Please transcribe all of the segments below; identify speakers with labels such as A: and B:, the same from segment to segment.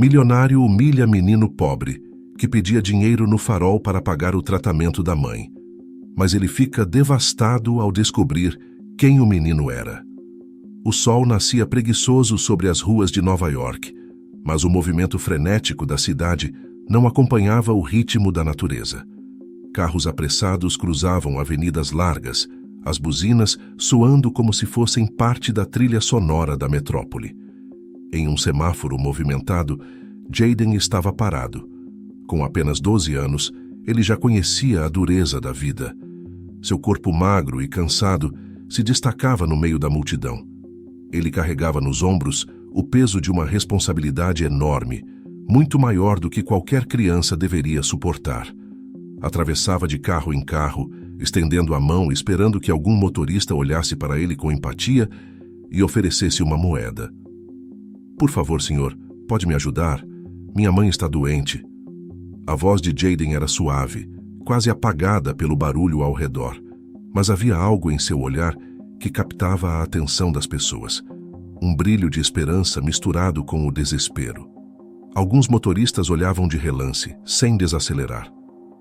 A: Milionário humilha menino pobre, que pedia dinheiro no farol para pagar o tratamento da mãe. Mas ele fica devastado ao descobrir quem o menino era. O sol nascia preguiçoso sobre as ruas de Nova York, mas o movimento frenético da cidade não acompanhava o ritmo da natureza. Carros apressados cruzavam avenidas largas, as buzinas soando como se fossem parte da trilha sonora da metrópole. Em um semáforo movimentado, Jayden estava parado. Com apenas 12 anos, ele já conhecia a dureza da vida. Seu corpo magro e cansado se destacava no meio da multidão. Ele carregava nos ombros o peso de uma responsabilidade enorme, muito maior do que qualquer criança deveria suportar. Atravessava de carro em carro, estendendo a mão, esperando que algum motorista olhasse para ele com empatia e oferecesse uma moeda. "Por favor, senhor, pode me ajudar? Minha mãe está doente." A voz de Jayden era suave, quase apagada pelo barulho ao redor, mas havia algo em seu olhar que captava a atenção das pessoas. Um brilho de esperança misturado com o desespero. Alguns motoristas olhavam de relance, sem desacelerar.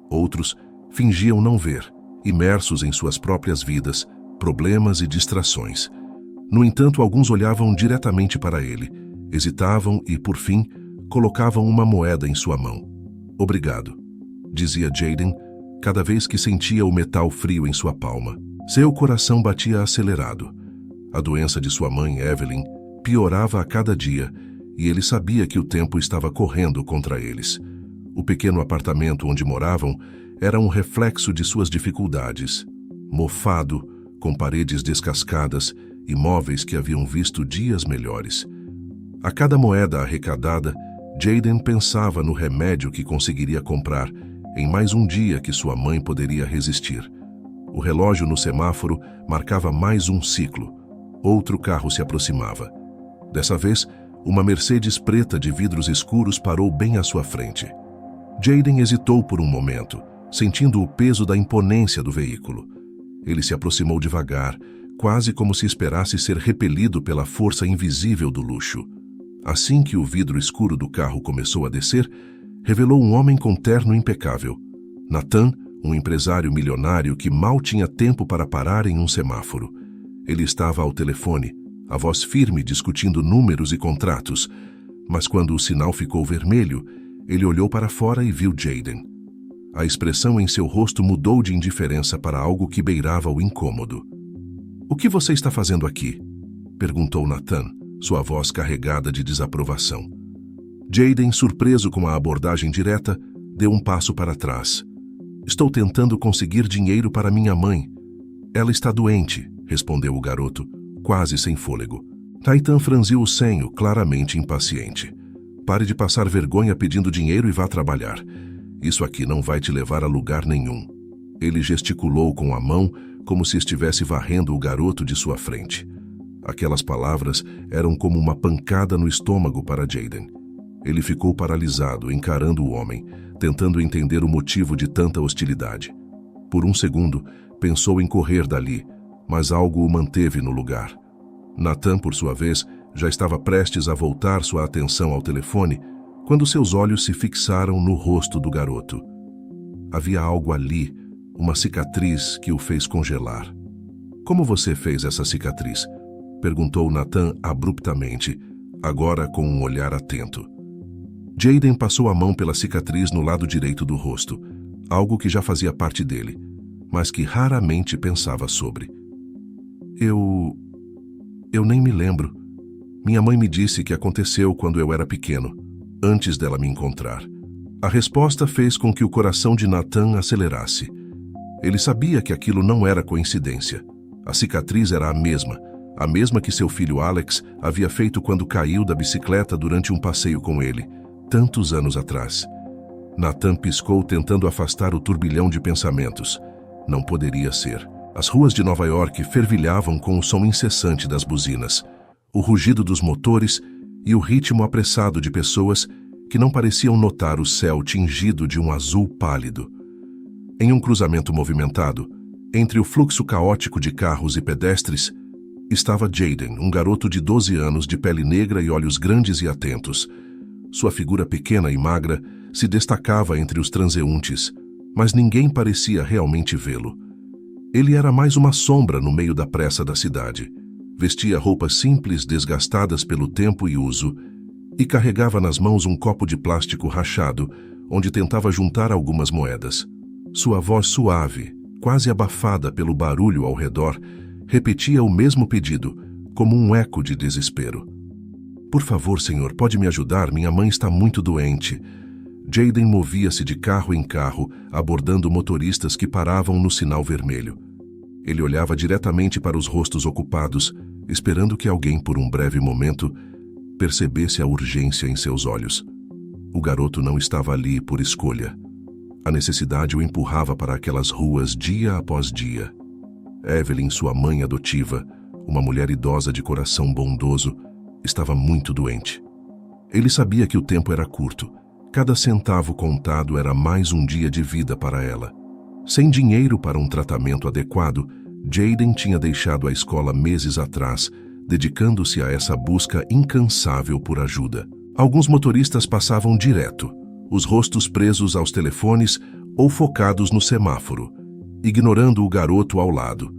A: Outros fingiam não ver, imersos em suas próprias vidas, problemas e distrações. No entanto, alguns olhavam diretamente para ele, hesitavam e, por fim, colocavam uma moeda em sua mão. "Obrigado", dizia Jayden, cada vez que sentia o metal frio em sua palma. Seu coração batia acelerado. A doença de sua mãe, Evelyn, piorava a cada dia e ele sabia que o tempo estava correndo contra eles. O pequeno apartamento onde moravam era um reflexo de suas dificuldades. Mofado, com paredes descascadas e móveis que haviam visto dias melhores. A cada moeda arrecadada, Jayden pensava no remédio que conseguiria comprar em mais um dia que sua mãe poderia resistir. O relógio no semáforo marcava mais um ciclo. Outro carro se aproximava. Dessa vez, uma Mercedes preta de vidros escuros parou bem à sua frente. Jayden hesitou por um momento, sentindo o peso da imponência do veículo. Ele se aproximou devagar, quase como se esperasse ser repelido pela força invisível do luxo. Assim que o vidro escuro do carro começou a descer, revelou um homem com terno impecável. Nathan, um empresário milionário que mal tinha tempo para parar em um semáforo. Ele estava ao telefone, a voz firme discutindo números e contratos, mas quando o sinal ficou vermelho, ele olhou para fora e viu Jayden. A expressão em seu rosto mudou de indiferença para algo que beirava o incômodo. "O que você está fazendo aqui?" perguntou Nathan, sua voz carregada de desaprovação. Jayden, surpreso com a abordagem direta, deu um passo para trás. "Estou tentando conseguir dinheiro para minha mãe. Ela está doente", respondeu o garoto, quase sem fôlego. Nathan franziu o senho, claramente impaciente. "Pare de passar vergonha pedindo dinheiro e vá trabalhar. Isso aqui não vai te levar a lugar nenhum." Ele gesticulou com a mão como se estivesse varrendo o garoto de sua frente. Aquelas palavras eram como uma pancada no estômago para Jayden. Ele ficou paralisado, encarando o homem, tentando entender o motivo de tanta hostilidade. Por um segundo, pensou em correr dali, mas algo o manteve no lugar. Nathan, por sua vez, já estava prestes a voltar sua atenção ao telefone, quando seus olhos se fixaram no rosto do garoto. Havia algo ali, uma cicatriz que o fez congelar. "Como você fez essa cicatriz?" perguntou Nathan abruptamente, agora com um olhar atento. Jayden passou a mão pela cicatriz no lado direito do rosto, algo que já fazia parte dele, mas que raramente pensava sobre. Eu nem me lembro. Minha mãe me disse que aconteceu quando eu era pequeno, antes dela me encontrar." A resposta fez com que o coração de Nathan acelerasse. Ele sabia que aquilo não era coincidência. A cicatriz era a mesma que seu filho Alex havia feito quando caiu da bicicleta durante um passeio com ele, tantos anos atrás. Nathan piscou, tentando afastar o turbilhão de pensamentos. Não poderia ser. As ruas de Nova York fervilhavam com o som incessante das buzinas, o rugido dos motores e o ritmo apressado de pessoas que não pareciam notar o céu tingido de um azul pálido. Em um cruzamento movimentado, entre o fluxo caótico de carros e pedestres, estava Jayden, um garoto de 12 anos de pele negra e olhos grandes e atentos. Sua figura pequena e magra se destacava entre os transeuntes, mas ninguém parecia realmente vê-lo. Ele era mais uma sombra no meio da pressa da cidade. Vestia roupas simples desgastadas pelo tempo e uso e carregava nas mãos um copo de plástico rachado, onde tentava juntar algumas moedas. Sua voz suave, quase abafada pelo barulho ao redor, repetia o mesmo pedido, como um eco de desespero. Por favor, senhor, pode me ajudar? Minha mãe está muito doente. Jayden movia-se de carro em carro, abordando motoristas que paravam no sinal vermelho. Ele olhava diretamente para os rostos ocupados, esperando que alguém, por um breve momento, percebesse a urgência em seus olhos. O garoto não estava ali por escolha. A necessidade o empurrava para aquelas ruas dia após dia. Evelyn, sua mãe adotiva, uma mulher idosa de coração bondoso, estava muito doente. Ele sabia que o tempo era curto. Cada centavo contado era mais um dia de vida para ela. Sem dinheiro para um tratamento adequado, Jayden tinha deixado a escola meses atrás, dedicando-se a essa busca incansável por ajuda. Alguns motoristas passavam direto, os rostos presos aos telefones ou focados no semáforo, ignorando o garoto ao lado.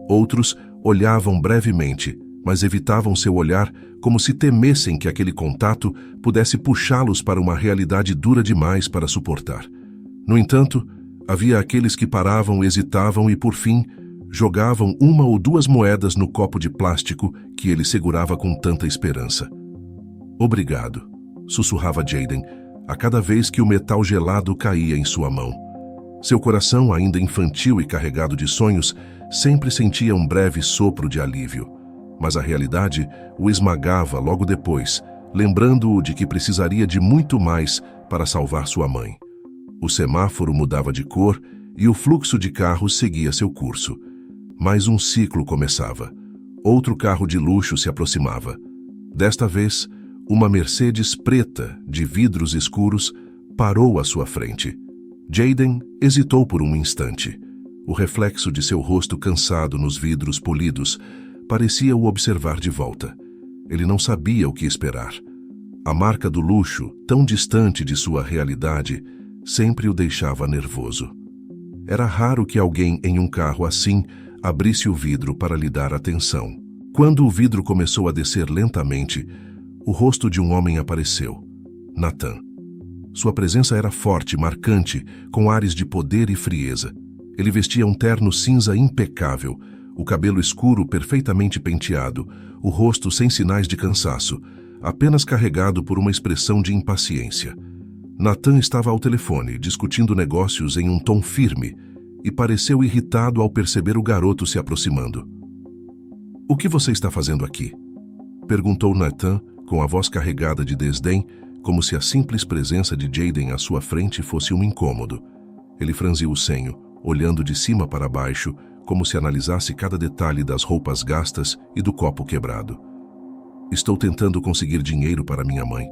A: Outros olhavam brevemente, mas evitavam seu olhar como se temessem que aquele contato pudesse puxá-los para uma realidade dura demais para suportar. No entanto, havia aqueles que paravam, hesitavam e, por fim, jogavam uma ou duas moedas no copo de plástico que ele segurava com tanta esperança. Obrigado, sussurrava Jayden, a cada vez que o metal gelado caía em sua mão. Seu coração, ainda infantil e carregado de sonhos, sempre sentia um breve sopro de alívio. Mas a realidade o esmagava logo depois, lembrando-o de que precisaria de muito mais para salvar sua mãe. O semáforo mudava de cor e o fluxo de carros seguia seu curso. Mais um ciclo começava. Outro carro de luxo se aproximava. Desta vez, uma Mercedes preta, de vidros escuros, parou à sua frente. Jayden hesitou por um instante. O reflexo de seu rosto cansado nos vidros polidos parecia o observar de volta. Ele não sabia o que esperar. A marca do luxo, tão distante de sua realidade, sempre o deixava nervoso. Era raro que alguém em um carro assim abrisse o vidro para lhe dar atenção. Quando o vidro começou a descer lentamente, o rosto de um homem apareceu. Nathan. Sua presença era forte, marcante, com ares de poder e frieza. Ele vestia um terno cinza impecável, o cabelo escuro perfeitamente penteado, o rosto sem sinais de cansaço, apenas carregado por uma expressão de impaciência. Nathan estava ao telefone, discutindo negócios em um tom firme, e pareceu irritado ao perceber o garoto se aproximando. "O que você está fazendo aqui?" perguntou Nathan, com a voz carregada de desdém, como se a simples presença de Jayden à sua frente fosse um incômodo. Ele franziu o senho, olhando de cima para baixo, como se analisasse cada detalhe das roupas gastas e do copo quebrado. "Estou tentando conseguir dinheiro para minha mãe.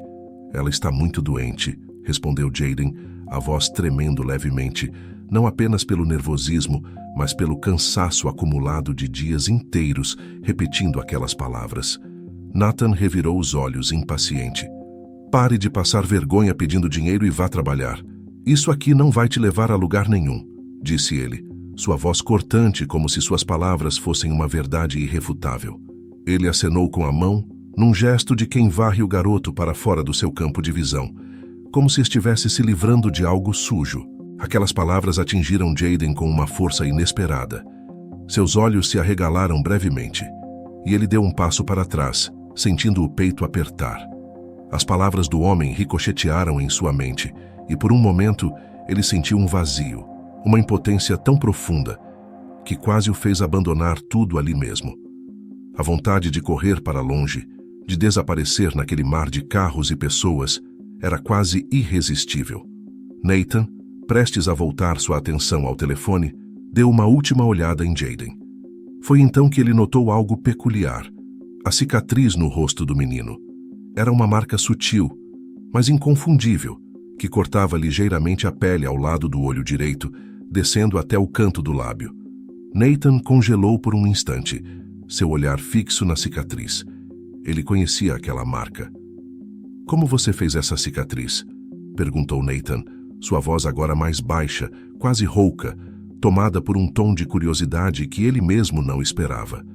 A: Ela está muito doente", respondeu Jayden, a voz tremendo levemente, não apenas pelo nervosismo, mas pelo cansaço acumulado de dias inteiros repetindo aquelas palavras. Nathan revirou os olhos, impaciente. "Pare de passar vergonha pedindo dinheiro e vá trabalhar. Isso aqui não vai te levar a lugar nenhum", disse ele, sua voz cortante como se suas palavras fossem uma verdade irrefutável. Ele acenou com a mão, num gesto de quem varre o garoto para fora do seu campo de visão, como se estivesse se livrando de algo sujo. Aquelas palavras atingiram Jayden com uma força inesperada. Seus olhos se arregalaram brevemente, e ele deu um passo para trás, sentindo o peito apertar. As palavras do homem ricochetearam em sua mente, e por um momento ele sentiu um vazio, uma impotência tão profunda, que quase o fez abandonar tudo ali mesmo. A vontade de correr para longe, de desaparecer naquele mar de carros e pessoas, era quase irresistível. Nathan, prestes a voltar sua atenção ao telefone, deu uma última olhada em Jayden. Foi então que ele notou algo peculiar, a cicatriz no rosto do menino. Era uma marca sutil, mas inconfundível, que cortava ligeiramente a pele ao lado do olho direito, descendo até o canto do lábio. Nathan congelou por um instante, seu olhar fixo na cicatriz. Ele conhecia aquela marca. Como você fez essa cicatriz? Perguntou Nathan, sua voz agora mais baixa, quase rouca, tomada por um tom de curiosidade que ele mesmo não esperava.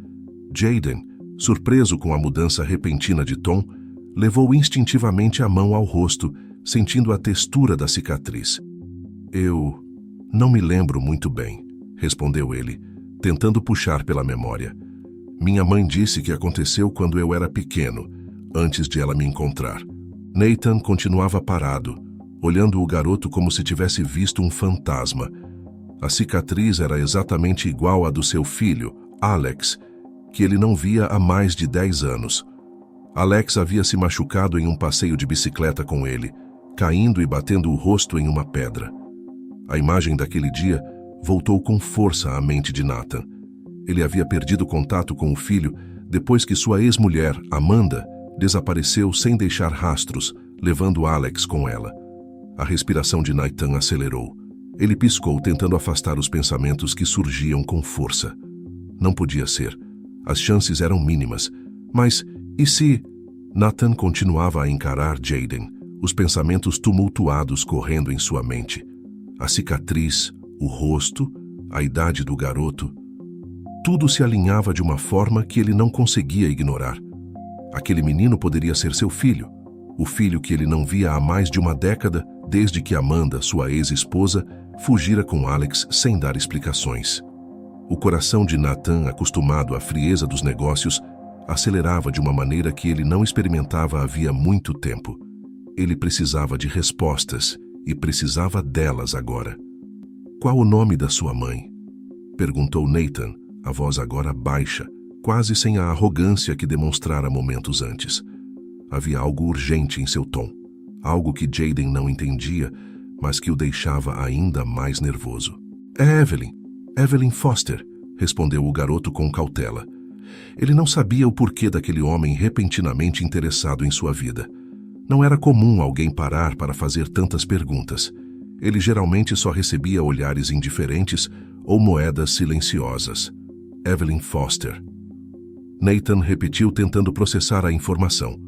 A: Jayden, surpreso com a mudança repentina de tom, levou instintivamente a mão ao rosto, sentindo a textura da cicatriz. Eu não me lembro muito bem, respondeu ele, tentando puxar pela memória. Minha mãe disse que aconteceu quando eu era pequeno, antes de ela me encontrar. Nathan continuava parado, olhando o garoto como se tivesse visto um fantasma. A cicatriz era exatamente igual à do seu filho, Alex, que ele não via há mais de 10 anos. Alex havia se machucado em um passeio de bicicleta com ele, caindo e batendo o rosto em uma pedra. A imagem daquele dia voltou com força à mente de Nathan. Ele havia perdido contato com o filho depois que sua ex-mulher, Amanda, desapareceu sem deixar rastros, levando Alex com ela. A respiração de Nathan acelerou. Ele piscou, tentando afastar os pensamentos que surgiam com força. Não podia ser. As chances eram mínimas. Mas, e se... Nathan continuava a encarar Jayden, os pensamentos tumultuados correndo em sua mente. A cicatriz, o rosto, a idade do garoto. Tudo se alinhava de uma forma que ele não conseguia ignorar. Aquele menino poderia ser seu filho, o filho que ele não via há mais de uma década, desde que Amanda, sua ex-esposa, fugira com Alex sem dar explicações. O coração de Nathan, acostumado à frieza dos negócios, acelerava de uma maneira que ele não experimentava havia muito tempo. Ele precisava de respostas e precisava delas agora. Qual o nome da sua mãe? Perguntou Nathan, a voz agora baixa, quase sem a arrogância que demonstrara momentos antes. Havia algo urgente em seu tom, algo que Jayden não entendia, mas que o deixava ainda mais nervoso. É Evelyn. Evelyn Foster, respondeu o garoto com cautela. Ele não sabia o porquê daquele homem repentinamente interessado em sua vida. Não era comum alguém parar para fazer tantas perguntas. Ele geralmente só recebia olhares indiferentes ou moedas silenciosas. Evelyn Foster. Nathan repetiu, tentando processar a informação.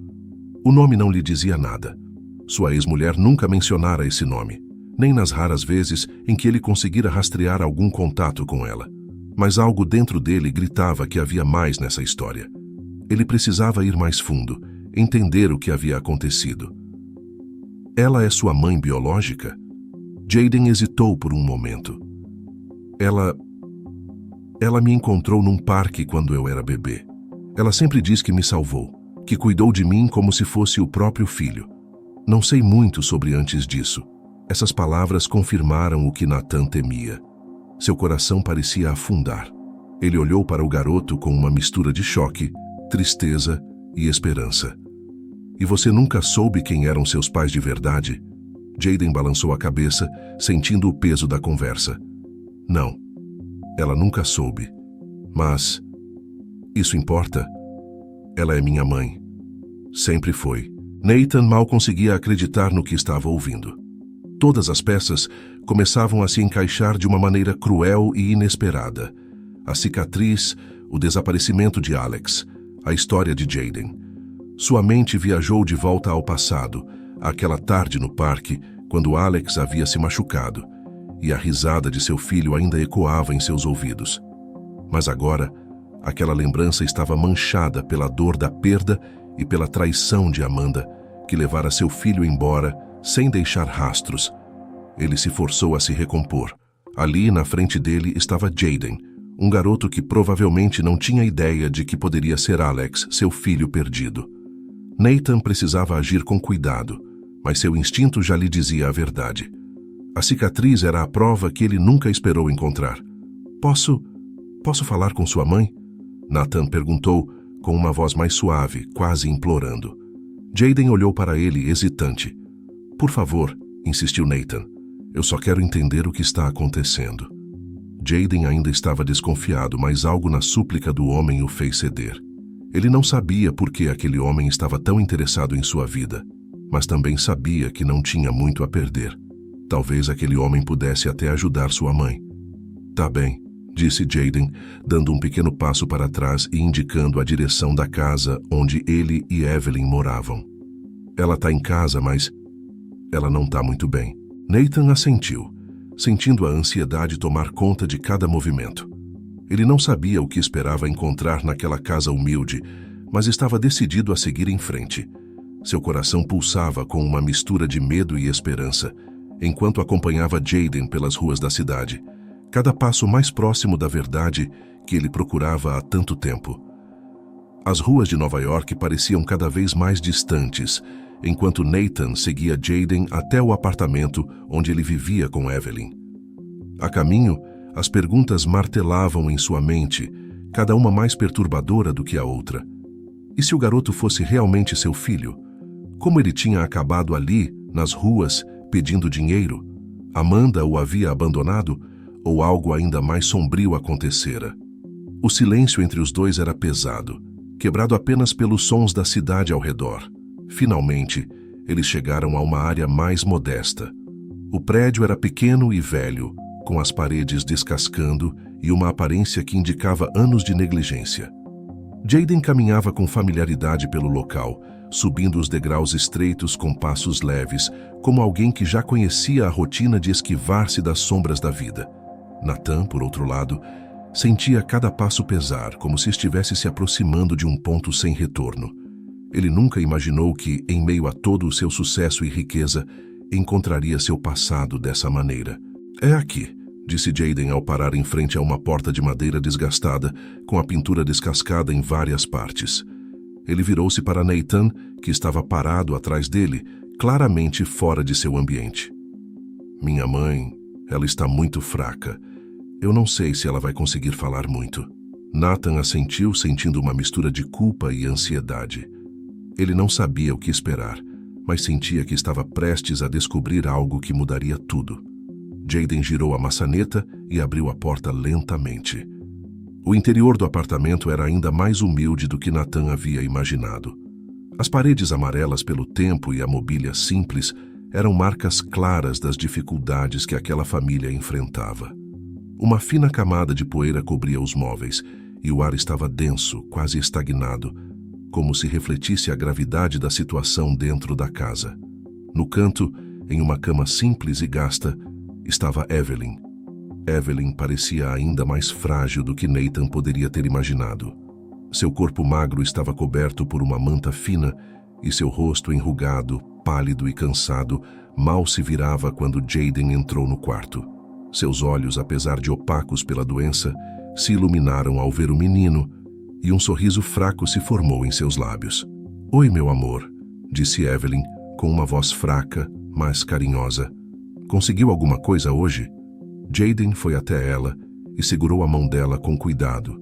A: O nome não lhe dizia nada. Sua ex-mulher nunca mencionara esse nome, nem nas raras vezes em que ele conseguira rastrear algum contato com ela. Mas algo dentro dele gritava que havia mais nessa história. Ele precisava ir mais fundo, entender o que havia acontecido. Ela é sua mãe biológica? Jayden hesitou por um momento. Ela me encontrou num parque quando eu era bebê. Ela sempre diz que me salvou, que cuidou de mim como se fosse o próprio filho. Não sei muito sobre antes disso. Essas palavras confirmaram o que Nathan temia. Seu coração parecia afundar. Ele olhou para o garoto com uma mistura de choque, tristeza e esperança. E você nunca soube quem eram seus pais de verdade? Jayden balançou a cabeça, sentindo o peso da conversa. Não, ela nunca soube. Mas isso importa? Ela é minha mãe. Sempre foi. Nathan mal conseguia acreditar no que estava ouvindo. Todas as peças começavam a se encaixar de uma maneira cruel e inesperada. A cicatriz, o desaparecimento de Alex, a história de Jayden. Sua mente viajou de volta ao passado, àquela tarde no parque, quando Alex havia se machucado, e a risada de seu filho ainda ecoava em seus ouvidos. Mas agora, aquela lembrança estava manchada pela dor da perda e pela traição de Amanda, que levara seu filho embora sem deixar rastros. Ele se forçou a se recompor. Ali, na frente dele, estava Jayden, um garoto que provavelmente não tinha ideia de que poderia ser Alex, seu filho perdido. Nathan precisava agir com cuidado, mas seu instinto já lhe dizia a verdade. A cicatriz era a prova que ele nunca esperou encontrar. Posso falar com sua mãe? Nathan perguntou, com uma voz mais suave, quase implorando. Jayden olhou para ele, hesitante. Por favor, insistiu Nathan. Eu só quero entender o que está acontecendo. Jayden ainda estava desconfiado, mas algo na súplica do homem o fez ceder. Ele não sabia por que aquele homem estava tão interessado em sua vida, mas também sabia que não tinha muito a perder. Talvez aquele homem pudesse até ajudar sua mãe. Tá bem, disse Jayden, dando um pequeno passo para trás e indicando a direção da casa onde ele e Evelyn moravam. Ela tá em casa, mas ela não tá muito bem. Nathan assentiu, sentindo a ansiedade tomar conta de cada movimento. Ele não sabia o que esperava encontrar naquela casa humilde, mas estava decidido a seguir em frente. Seu coração pulsava com uma mistura de medo e esperança, enquanto acompanhava Jayden pelas ruas da cidade, cada passo mais próximo da verdade que ele procurava há tanto tempo. As ruas de Nova York pareciam cada vez mais distantes, enquanto Nathan seguia Jayden até o apartamento onde ele vivia com Evelyn. A caminho, as perguntas martelavam em sua mente, cada uma mais perturbadora do que a outra. E se o garoto fosse realmente seu filho? Como ele tinha acabado ali, nas ruas, pedindo dinheiro? Amanda o havia abandonado? Ou algo ainda mais sombrio acontecera? O silêncio entre os dois era pesado, quebrado apenas pelos sons da cidade ao redor. Finalmente, eles chegaram a uma área mais modesta. O prédio era pequeno e velho, com as paredes descascando e uma aparência que indicava anos de negligência. Jayden caminhava com familiaridade pelo local, subindo os degraus estreitos com passos leves, como alguém que já conhecia a rotina de esquivar-se das sombras da vida. Nathan, por outro lado, sentia cada passo pesar, como se estivesse se aproximando de um ponto sem retorno. Ele nunca imaginou que, em meio a todo o seu sucesso e riqueza, encontraria seu passado dessa maneira. "É aqui", disse Jayden ao parar em frente a uma porta de madeira desgastada, com a pintura descascada em várias partes. Ele virou-se para Nathan, que estava parado atrás dele, claramente fora de seu ambiente. "Minha mãe, ela está muito fraca. Eu não sei se ela vai conseguir falar muito." Nathan assentiu, sentindo uma mistura de culpa e ansiedade. Ele não sabia o que esperar, mas sentia que estava prestes a descobrir algo que mudaria tudo. Jayden girou a maçaneta e abriu a porta lentamente. O interior do apartamento era ainda mais humilde do que Nathan havia imaginado. As paredes amarelas pelo tempo e a mobília simples eram marcas claras das dificuldades que aquela família enfrentava. Uma fina camada de poeira cobria os móveis e o ar estava denso, quase estagnado, como se refletisse a gravidade da situação dentro da casa. No canto, em uma cama simples e gasta, estava Evelyn. Evelyn parecia ainda mais frágil do que Nathan poderia ter imaginado. Seu corpo magro estava coberto por uma manta fina e seu rosto enrugado, pálido e cansado, mal se virava quando Jayden entrou no quarto. Seus olhos, apesar de opacos pela doença, se iluminaram ao ver o menino, e um sorriso fraco se formou em seus lábios. "Oi, meu amor", disse Evelyn, com uma voz fraca, mas carinhosa. "Conseguiu alguma coisa hoje?" Jayden foi até ela e segurou a mão dela com cuidado.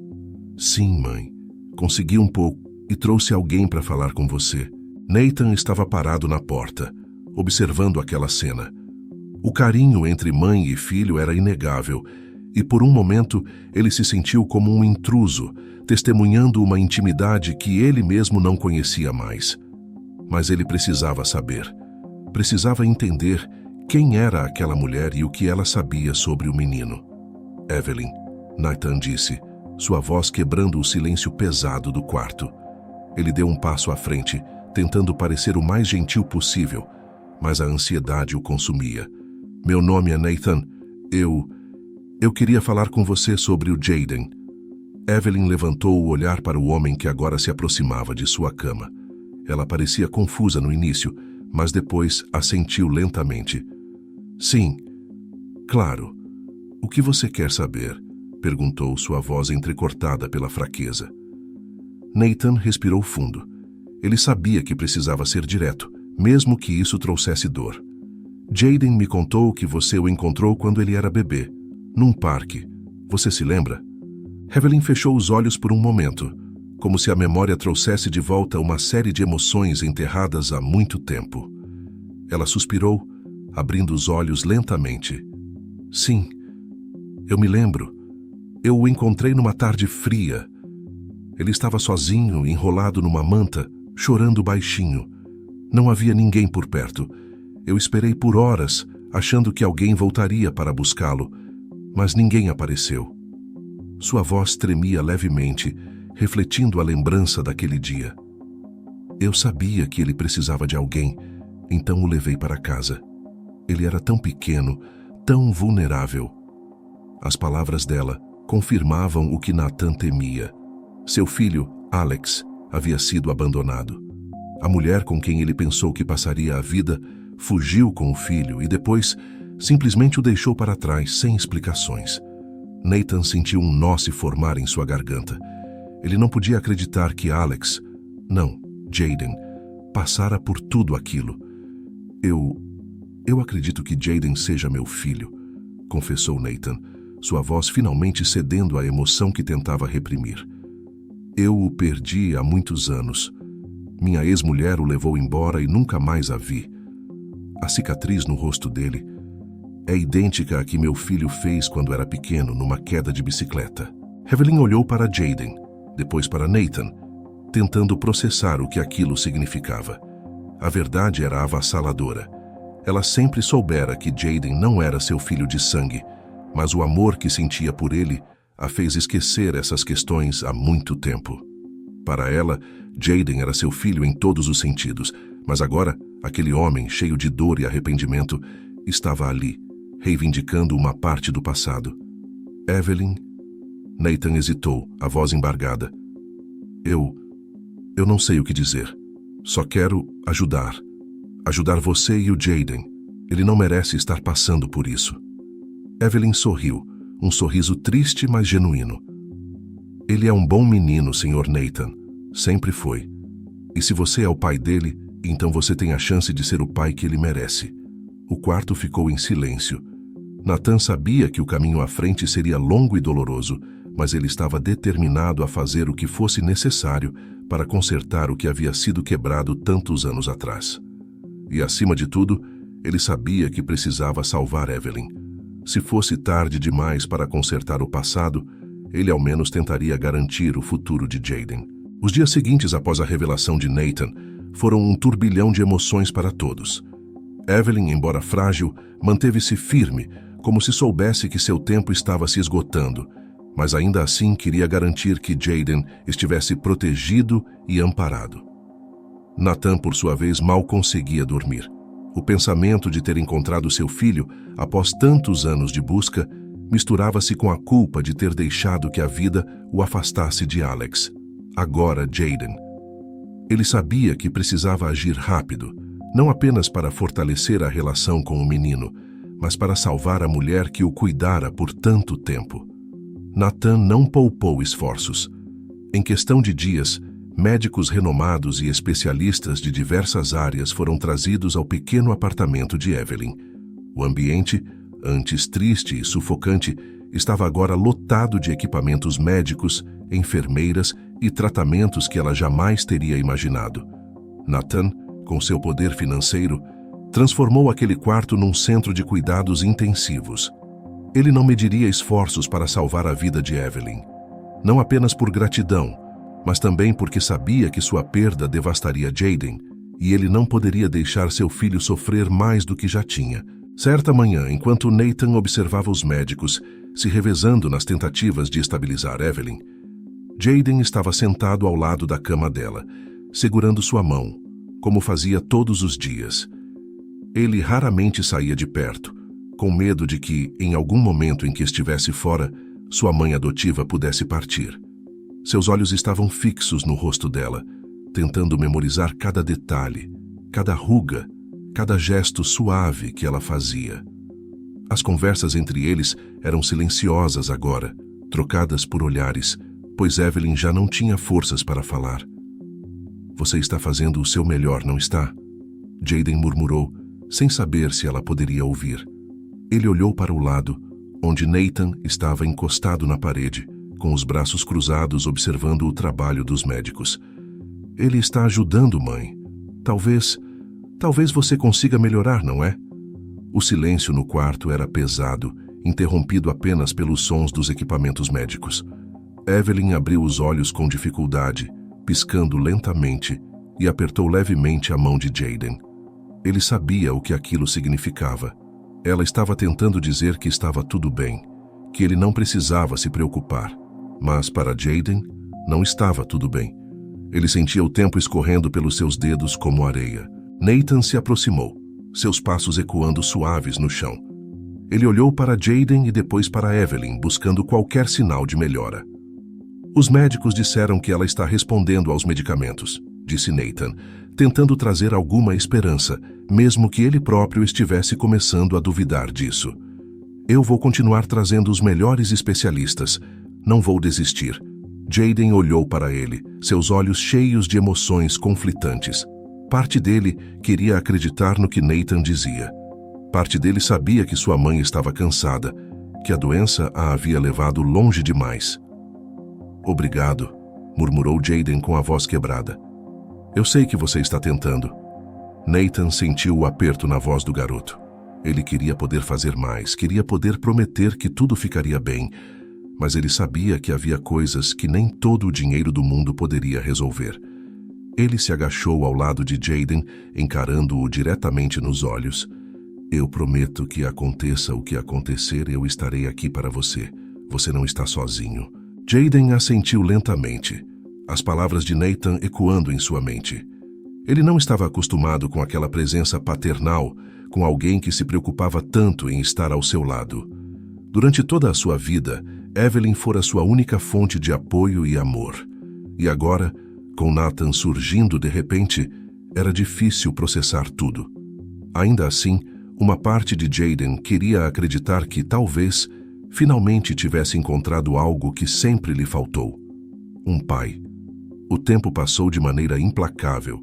A: "Sim, mãe. Consegui um pouco e trouxe alguém para falar com você." Nathan estava parado na porta, observando aquela cena. O carinho entre mãe e filho era inegável, e por um momento ele se sentiu como um intruso, testemunhando uma intimidade que ele mesmo não conhecia mais. Mas ele precisava saber. Precisava entender quem era aquela mulher e o que ela sabia sobre o menino. "Evelyn", Nathan disse, sua voz quebrando o silêncio pesado do quarto. Ele deu um passo à frente, tentando parecer o mais gentil possível, mas a ansiedade o consumia. "Meu nome é Nathan. Eu queria falar com você sobre o Jayden." Evelyn levantou o olhar para o homem que agora se aproximava de sua cama. Ela parecia confusa no início, mas depois assentiu lentamente. "Sim, claro. O que você quer saber?" perguntou sua voz entrecortada pela fraqueza. Nathan respirou fundo. Ele sabia que precisava ser direto, mesmo que isso trouxesse dor. "Jayden me contou que você o encontrou quando ele era bebê, num parque. Você se lembra?" Evelyn fechou os olhos por um momento, como se a memória trouxesse de volta uma série de emoções enterradas há muito tempo. Ela suspirou, abrindo os olhos lentamente. "Sim, eu me lembro. Eu o encontrei numa tarde fria. Ele estava sozinho, enrolado numa manta, chorando baixinho. Não havia ninguém por perto. Eu esperei por horas, achando que alguém voltaria para buscá-lo, mas ninguém apareceu." Sua voz tremia levemente, refletindo a lembrança daquele dia. Eu sabia que ele precisava de alguém, então o levei para casa. Ele era tão pequeno, tão vulnerável. As palavras dela confirmavam o que Nathan temia. Seu filho, Alex, havia sido abandonado. A mulher com quem ele pensou que passaria a vida fugiu com o filho e depois simplesmente o deixou para trás sem explicações. Nathan sentiu um nó se formar em sua garganta. Ele não podia acreditar que Alex, não, Jaden, passara por tudo aquilo. Eu acredito que Jaden seja meu filho, confessou Nathan, sua voz finalmente cedendo à emoção que tentava reprimir. Eu o perdi há muitos anos. Minha ex-mulher o levou embora e nunca mais a vi. A cicatriz no rosto dele é idêntica à que meu filho fez quando era pequeno numa queda de bicicleta. Evelyn olhou para Jaden, depois para Nathan, tentando processar o que aquilo significava. A verdade era avassaladora. Ela sempre soubera que Jaden não era seu filho de sangue, mas o amor que sentia por ele a fez esquecer essas questões há muito tempo. Para ela, Jaden era seu filho em todos os sentidos, mas agora, aquele homem cheio de dor e arrependimento estava ali, reivindicando uma parte do passado. Evelyn? Nathan hesitou, a voz embargada. Eu não sei o que dizer. Só quero ajudar. Ajudar você e o Jaden. Ele não merece estar passando por isso. Evelyn sorriu, um sorriso triste, mas genuíno. Ele é um bom menino, Sr. Nathan. Sempre foi. E se você é o pai dele, então você tem a chance de ser o pai que ele merece. O quarto ficou em silêncio. Nathan sabia que o caminho à frente seria longo e doloroso, mas ele estava determinado a fazer o que fosse necessário para consertar o que havia sido quebrado tantos anos atrás. E, acima de tudo, ele sabia que precisava salvar Evelyn. Se fosse tarde demais para consertar o passado, ele ao menos tentaria garantir o futuro de Jaden. Os dias seguintes após a revelação de Nathan foram um turbilhão de emoções para todos. Evelyn, embora frágil, manteve-se firme, como se soubesse que seu tempo estava se esgotando, mas ainda assim queria garantir que Jaden estivesse protegido e amparado. Nathan, por sua vez, mal conseguia dormir. O pensamento de ter encontrado seu filho, após tantos anos de busca, misturava-se com a culpa de ter deixado que a vida o afastasse de Alex. Agora Jaden. Ele sabia que precisava agir rápido, não apenas para fortalecer a relação com o menino, mas para salvar a mulher que o cuidara por tanto tempo. Nathan não poupou esforços. Em questão de dias, médicos renomados e especialistas de diversas áreas foram trazidos ao pequeno apartamento de Evelyn. O ambiente, antes triste e sufocante, estava agora lotado de equipamentos médicos, enfermeiras e tratamentos que ela jamais teria imaginado. Nathan, com seu poder financeiro, transformou aquele quarto num centro de cuidados intensivos. Ele não mediria esforços para salvar a vida de Evelyn, não apenas por gratidão, mas também porque sabia que sua perda devastaria Jaden e ele não poderia deixar seu filho sofrer mais do que já tinha. Certa manhã, enquanto Nathan observava os médicos se revezando nas tentativas de estabilizar Evelyn, Jaden estava sentado ao lado da cama dela, segurando sua mão, como fazia todos os dias. Ele raramente saía de perto, com medo de que, em algum momento em que estivesse fora, sua mãe adotiva pudesse partir. Seus olhos estavam fixos no rosto dela, tentando memorizar cada detalhe, cada ruga, cada gesto suave que ela fazia. As conversas entre eles eram silenciosas agora, trocadas por olhares, pois Evelyn já não tinha forças para falar. Você está fazendo o seu melhor, não está? Jaden murmurou, sem saber se ela poderia ouvir. Ele olhou para o lado, onde Nathan estava encostado na parede, com os braços cruzados observando o trabalho dos médicos. Ele está ajudando, mãe. Talvez você consiga melhorar, não é? O silêncio no quarto era pesado, interrompido apenas pelos sons dos equipamentos médicos. Evelyn abriu os olhos com dificuldade, piscando lentamente, e apertou levemente a mão de Jaden. Ele sabia o que aquilo significava. Ela estava tentando dizer que estava tudo bem, que ele não precisava se preocupar. Mas para Jaden, não estava tudo bem. Ele sentia o tempo escorrendo pelos seus dedos como areia. Nathan se aproximou, seus passos ecoando suaves no chão. Ele olhou para Jayden e depois para Evelyn, buscando qualquer sinal de melhora. Os médicos disseram que ela está respondendo aos medicamentos, disse Nathan, tentando trazer alguma esperança, mesmo que ele próprio estivesse começando a duvidar disso. Eu vou continuar trazendo os melhores especialistas. Não vou desistir. Jayden olhou para ele, seus olhos cheios de emoções conflitantes. Parte dele queria acreditar no que Nathan dizia. Parte dele sabia que sua mãe estava cansada, que a doença a havia levado longe demais. Obrigado, murmurou Jayden com a voz quebrada. Eu sei que você está tentando. Nathan sentiu o aperto na voz do garoto. Ele queria poder fazer mais, queria poder prometer que tudo ficaria bem, mas ele sabia que havia coisas que nem todo o dinheiro do mundo poderia resolver. Ele se agachou ao lado de Jayden, encarando-o diretamente nos olhos. Eu prometo que aconteça o que acontecer, eu estarei aqui para você. Você não está sozinho. Jayden assentiu lentamente, as palavras de Nathan ecoando em sua mente. Ele não estava acostumado com aquela presença paternal, com alguém que se preocupava tanto em estar ao seu lado. Durante toda a sua vida, Evelyn fora sua única fonte de apoio e amor. E agora, com Nathan surgindo de repente, era difícil processar tudo. Ainda assim, uma parte de Jayden queria acreditar que, talvez, finalmente tivesse encontrado algo que sempre lhe faltou. Um pai. O tempo passou de maneira implacável,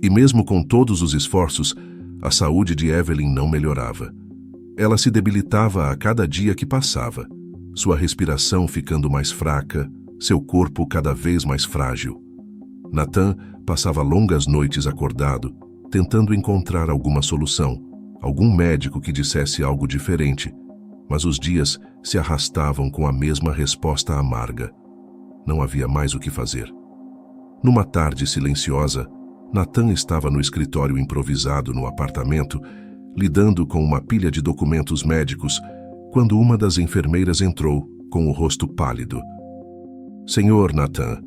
A: e mesmo com todos os esforços, a saúde de Evelyn não melhorava. Ela se debilitava a cada dia que passava, sua respiração ficando mais fraca, seu corpo cada vez mais frágil. Nathan passava longas noites acordado, tentando encontrar alguma solução, algum médico que dissesse algo diferente, mas os dias se arrastavam com a mesma resposta amarga. Não havia mais o que fazer. Numa tarde silenciosa, Nathan estava no escritório improvisado no apartamento, lidando com uma pilha de documentos médicos, quando uma das enfermeiras entrou, com o rosto pálido. Senhor Nathan,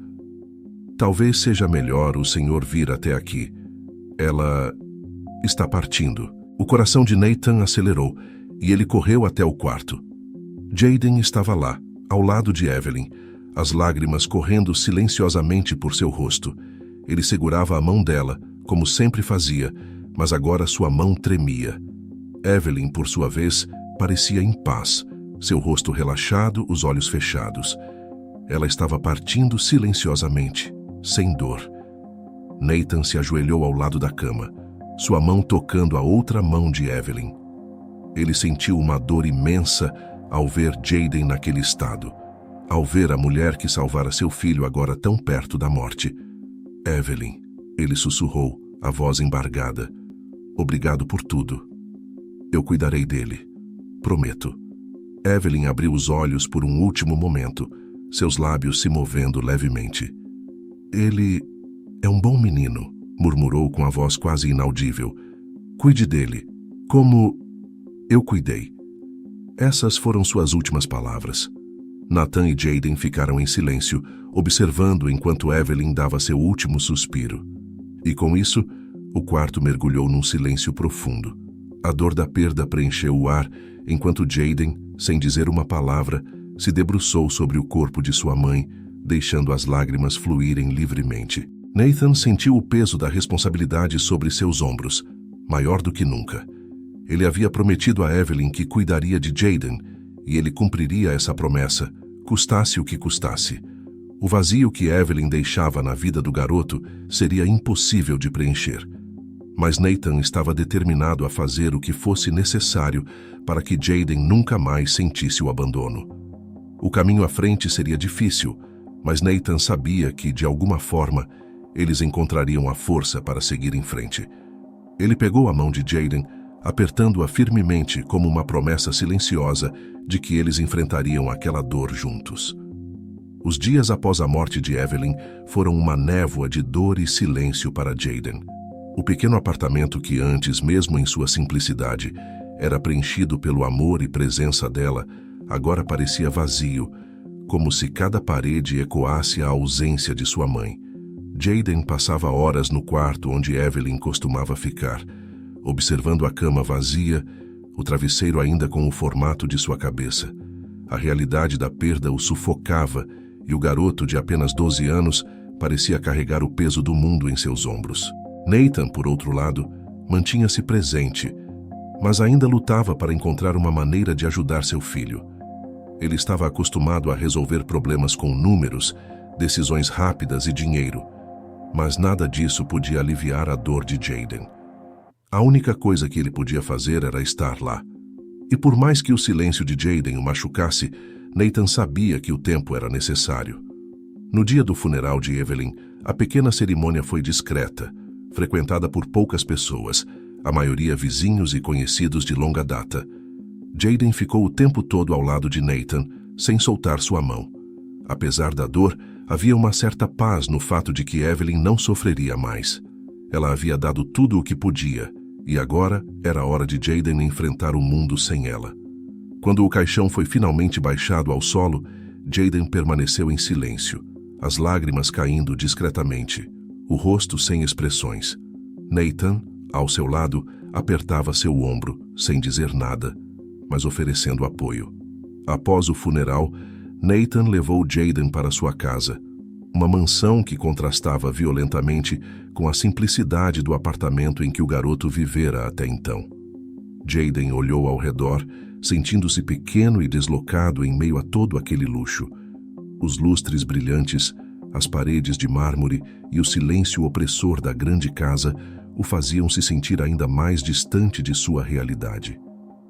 A: talvez seja melhor o senhor vir até aqui. Ela está partindo. O coração de Nathan acelerou, e ele correu até o quarto. Jayden estava lá, ao lado de Evelyn, as lágrimas correndo silenciosamente por seu rosto. Ele segurava a mão dela, como sempre fazia, mas agora sua mão tremia. Evelyn, por sua vez, parecia em paz, seu rosto relaxado, os olhos fechados. Ela estava partindo silenciosamente, sem dor. Nathan se ajoelhou ao lado da cama, sua mão tocando a outra mão de Evelyn. Ele sentiu uma dor imensa ao ver Jayden naquele estado, ao ver a mulher que salvara seu filho agora tão perto da morte. Evelyn, ele sussurrou, a voz embargada. Obrigado por tudo. Eu cuidarei dele. Prometo. Evelyn abriu os olhos por um último momento, seus lábios se movendo levemente. Ele é um bom menino, murmurou com a voz quase inaudível. Cuide dele, como eu cuidei. Essas foram suas últimas palavras. Nathan e Jayden ficaram em silêncio, observando enquanto Evelyn dava seu último suspiro. E com isso, o quarto mergulhou num silêncio profundo. A dor da perda preencheu o ar, enquanto Jayden, sem dizer uma palavra, se debruçou sobre o corpo de sua mãe, deixando as lágrimas fluírem livremente. Nathan sentiu o peso da responsabilidade sobre seus ombros, maior do que nunca. Ele havia prometido a Evelyn que cuidaria de Jayden, e ele cumpriria essa promessa, custasse o que custasse. O vazio que Evelyn deixava na vida do garoto seria impossível de preencher. Mas Nathan estava determinado a fazer o que fosse necessário para que Jayden nunca mais sentisse o abandono. O caminho à frente seria difícil, mas Nathan sabia que, de alguma forma, eles encontrariam a força para seguir em frente. Ele pegou a mão de Jayden, apertando-a firmemente como uma promessa silenciosa de que eles enfrentariam aquela dor juntos. Os dias após a morte de Evelyn foram uma névoa de dor e silêncio para Jayden. O pequeno apartamento que antes, mesmo em sua simplicidade, era preenchido pelo amor e presença dela, agora parecia vazio, como se cada parede ecoasse a ausência de sua mãe. Jaden passava horas no quarto onde Evelyn costumava ficar, observando a cama vazia, o travesseiro ainda com o formato de sua cabeça. A realidade da perda o sufocava e o garoto de apenas 12 anos parecia carregar o peso do mundo em seus ombros. Nathan, por outro lado, mantinha-se presente, mas ainda lutava para encontrar uma maneira de ajudar seu filho. Ele estava acostumado a resolver problemas com números, decisões rápidas e dinheiro, mas nada disso podia aliviar a dor de Jaden. A única coisa que ele podia fazer era estar lá. E por mais que o silêncio de Jaden o machucasse, Nathan sabia que o tempo era necessário. No dia do funeral de Evelyn, a pequena cerimônia foi discreta, frequentada por poucas pessoas, a maioria vizinhos e conhecidos de longa data. Jaden ficou o tempo todo ao lado de Nathan, sem soltar sua mão. Apesar da dor, havia uma certa paz no fato de que Evelyn não sofreria mais. Ela havia dado tudo o que podia, e agora era a hora de Jaden enfrentar o mundo sem ela. Quando o caixão foi finalmente baixado ao solo, Jaden permaneceu em silêncio, as lágrimas caindo discretamente, o rosto sem expressões. Nathan, ao seu lado, apertava seu ombro, sem dizer nada, mas oferecendo apoio. Após o funeral, Nathan levou Jaden para sua casa, uma mansão que contrastava violentamente com a simplicidade do apartamento em que o garoto vivera até então. Jaden olhou ao redor, sentindo-se pequeno e deslocado em meio a todo aquele luxo. Os lustres brilhantes, as paredes de mármore e o silêncio opressor da grande casa o faziam se sentir ainda mais distante de sua realidade.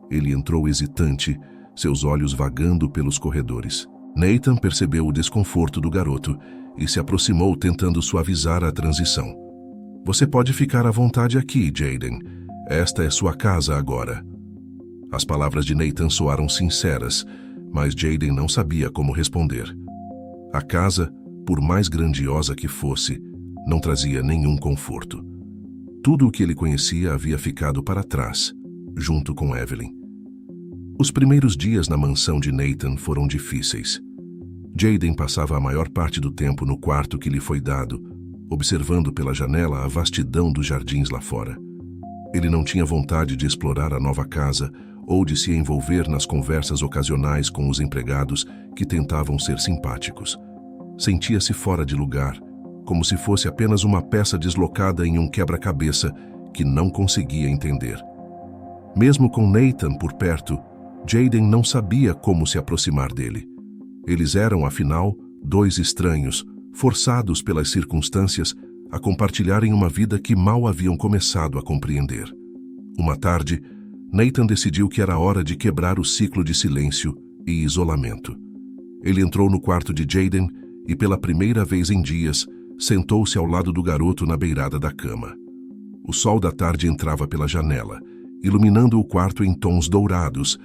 A: Ele entrou hesitante, seus olhos vagando pelos corredores. Nathan percebeu o desconforto do garoto e se aproximou tentando suavizar a transição. "Você pode ficar à vontade aqui, Jaden. Esta é sua casa agora." As palavras de Nathan soaram sinceras, mas Jaden não sabia como responder. A casa, por mais grandiosa que fosse, não trazia nenhum conforto. Tudo o que ele conhecia havia ficado para trás, junto com Evelyn. Os primeiros dias na mansão de Nathan foram difíceis. Jaden passava a maior parte do tempo no quarto que lhe foi dado, observando pela janela a vastidão dos jardins lá fora. Ele não tinha vontade de explorar a nova casa ou de se envolver nas conversas ocasionais com os empregados que tentavam ser simpáticos. Sentia-se fora de lugar, como se fosse apenas uma peça deslocada em um quebra-cabeça que não conseguia entender. Mesmo com Nathan por perto, Jaden não sabia como se aproximar dele. Eles eram, afinal, dois estranhos, forçados pelas circunstâncias a compartilharem uma vida que mal haviam começado a compreender. Uma tarde, Nathan decidiu que era hora de quebrar o ciclo de silêncio e isolamento. Ele entrou no quarto de Jaden e, pela primeira vez em dias, sentou-se ao lado do garoto na beirada da cama. O sol da tarde entrava pela janela, iluminando o quarto em tons dourados,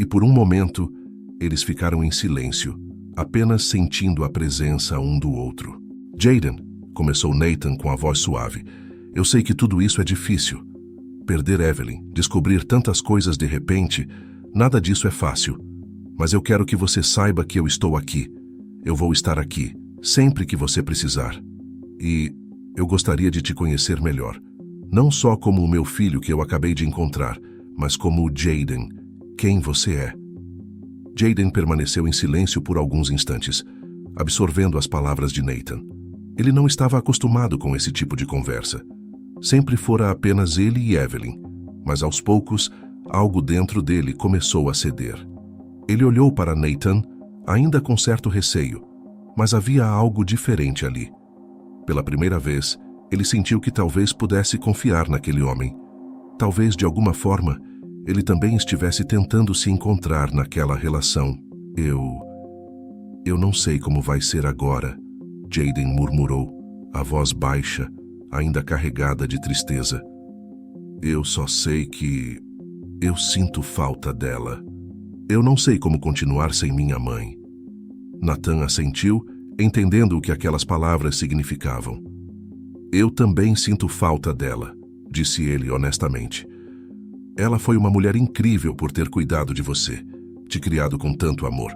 A: e por um momento eles ficaram em silêncio, apenas sentindo a presença um do outro. "Jaden", começou Nathan com a voz suave, "eu sei que tudo isso é difícil. Perder Evelyn, descobrir tantas coisas de repente, nada disso é fácil. Mas eu quero que você saiba que eu estou aqui. Eu vou estar aqui, sempre que você precisar. E eu gostaria de te conhecer melhor. Não só como o meu filho que eu acabei de encontrar, mas como o Jaden, quem você é." Jaden permaneceu em silêncio por alguns instantes, absorvendo as palavras de Nathan. Ele não estava acostumado com esse tipo de conversa. Sempre fora apenas ele e Evelyn, mas aos poucos, algo dentro dele começou a ceder. Ele olhou para Nathan, ainda com certo receio, mas havia algo diferente ali. Pela primeira vez, ele sentiu que talvez pudesse confiar naquele homem. Talvez, de alguma forma, ele também estivesse tentando se encontrar naquela relação. Eu não sei como vai ser agora", Jaden murmurou, a voz baixa, ainda carregada de tristeza. "Eu só sei que eu sinto falta dela. Eu não sei como continuar sem minha mãe." Nathan assentiu, entendendo o que aquelas palavras significavam. "Eu também sinto falta dela", disse ele honestamente. "Ela foi uma mulher incrível por ter cuidado de você, te criado com tanto amor.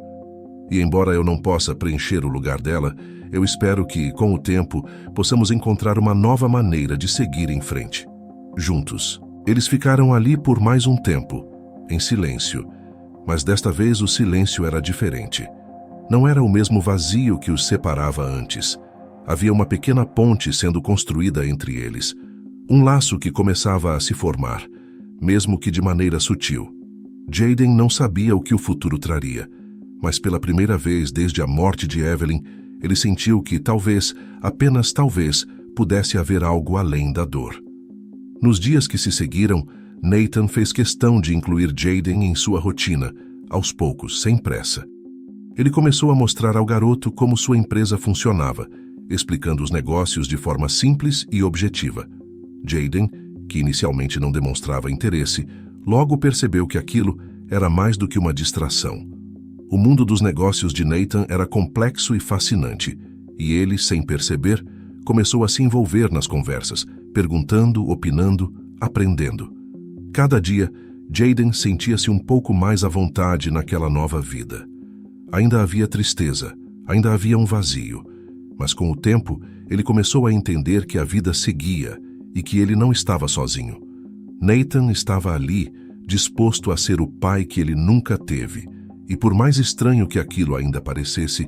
A: E embora eu não possa preencher o lugar dela, eu espero que, com o tempo, possamos encontrar uma nova maneira de seguir em frente. Juntos. Eles ficaram ali por mais um tempo, em silêncio. Mas desta vez o silêncio era diferente. Não era o mesmo vazio que os separava antes. Havia uma pequena ponte sendo construída entre eles. Um laço que começava a se formar, mesmo que de maneira sutil. Jaden não sabia o que o futuro traria, mas pela primeira vez desde a morte de Evelyn, ele sentiu que talvez, apenas talvez, pudesse haver algo além da dor. Nos dias que se seguiram, Nathan fez questão de incluir Jaden em sua rotina, aos poucos, sem pressa. Ele começou a mostrar ao garoto como sua empresa funcionava, explicando os negócios de forma simples e objetiva. Jaden, que inicialmente não demonstrava interesse, logo percebeu que aquilo era mais do que uma distração. O mundo dos negócios de Nathan era complexo e fascinante, e ele, sem perceber, começou a se envolver nas conversas, perguntando, opinando, aprendendo. Cada dia, Jaden sentia-se um pouco mais à vontade naquela nova vida. Ainda havia tristeza, ainda havia um vazio, mas com o tempo, ele começou a entender que a vida seguia e que ele não estava sozinho. Nathan estava ali, disposto a ser o pai que ele nunca teve, e por mais estranho que aquilo ainda parecesse,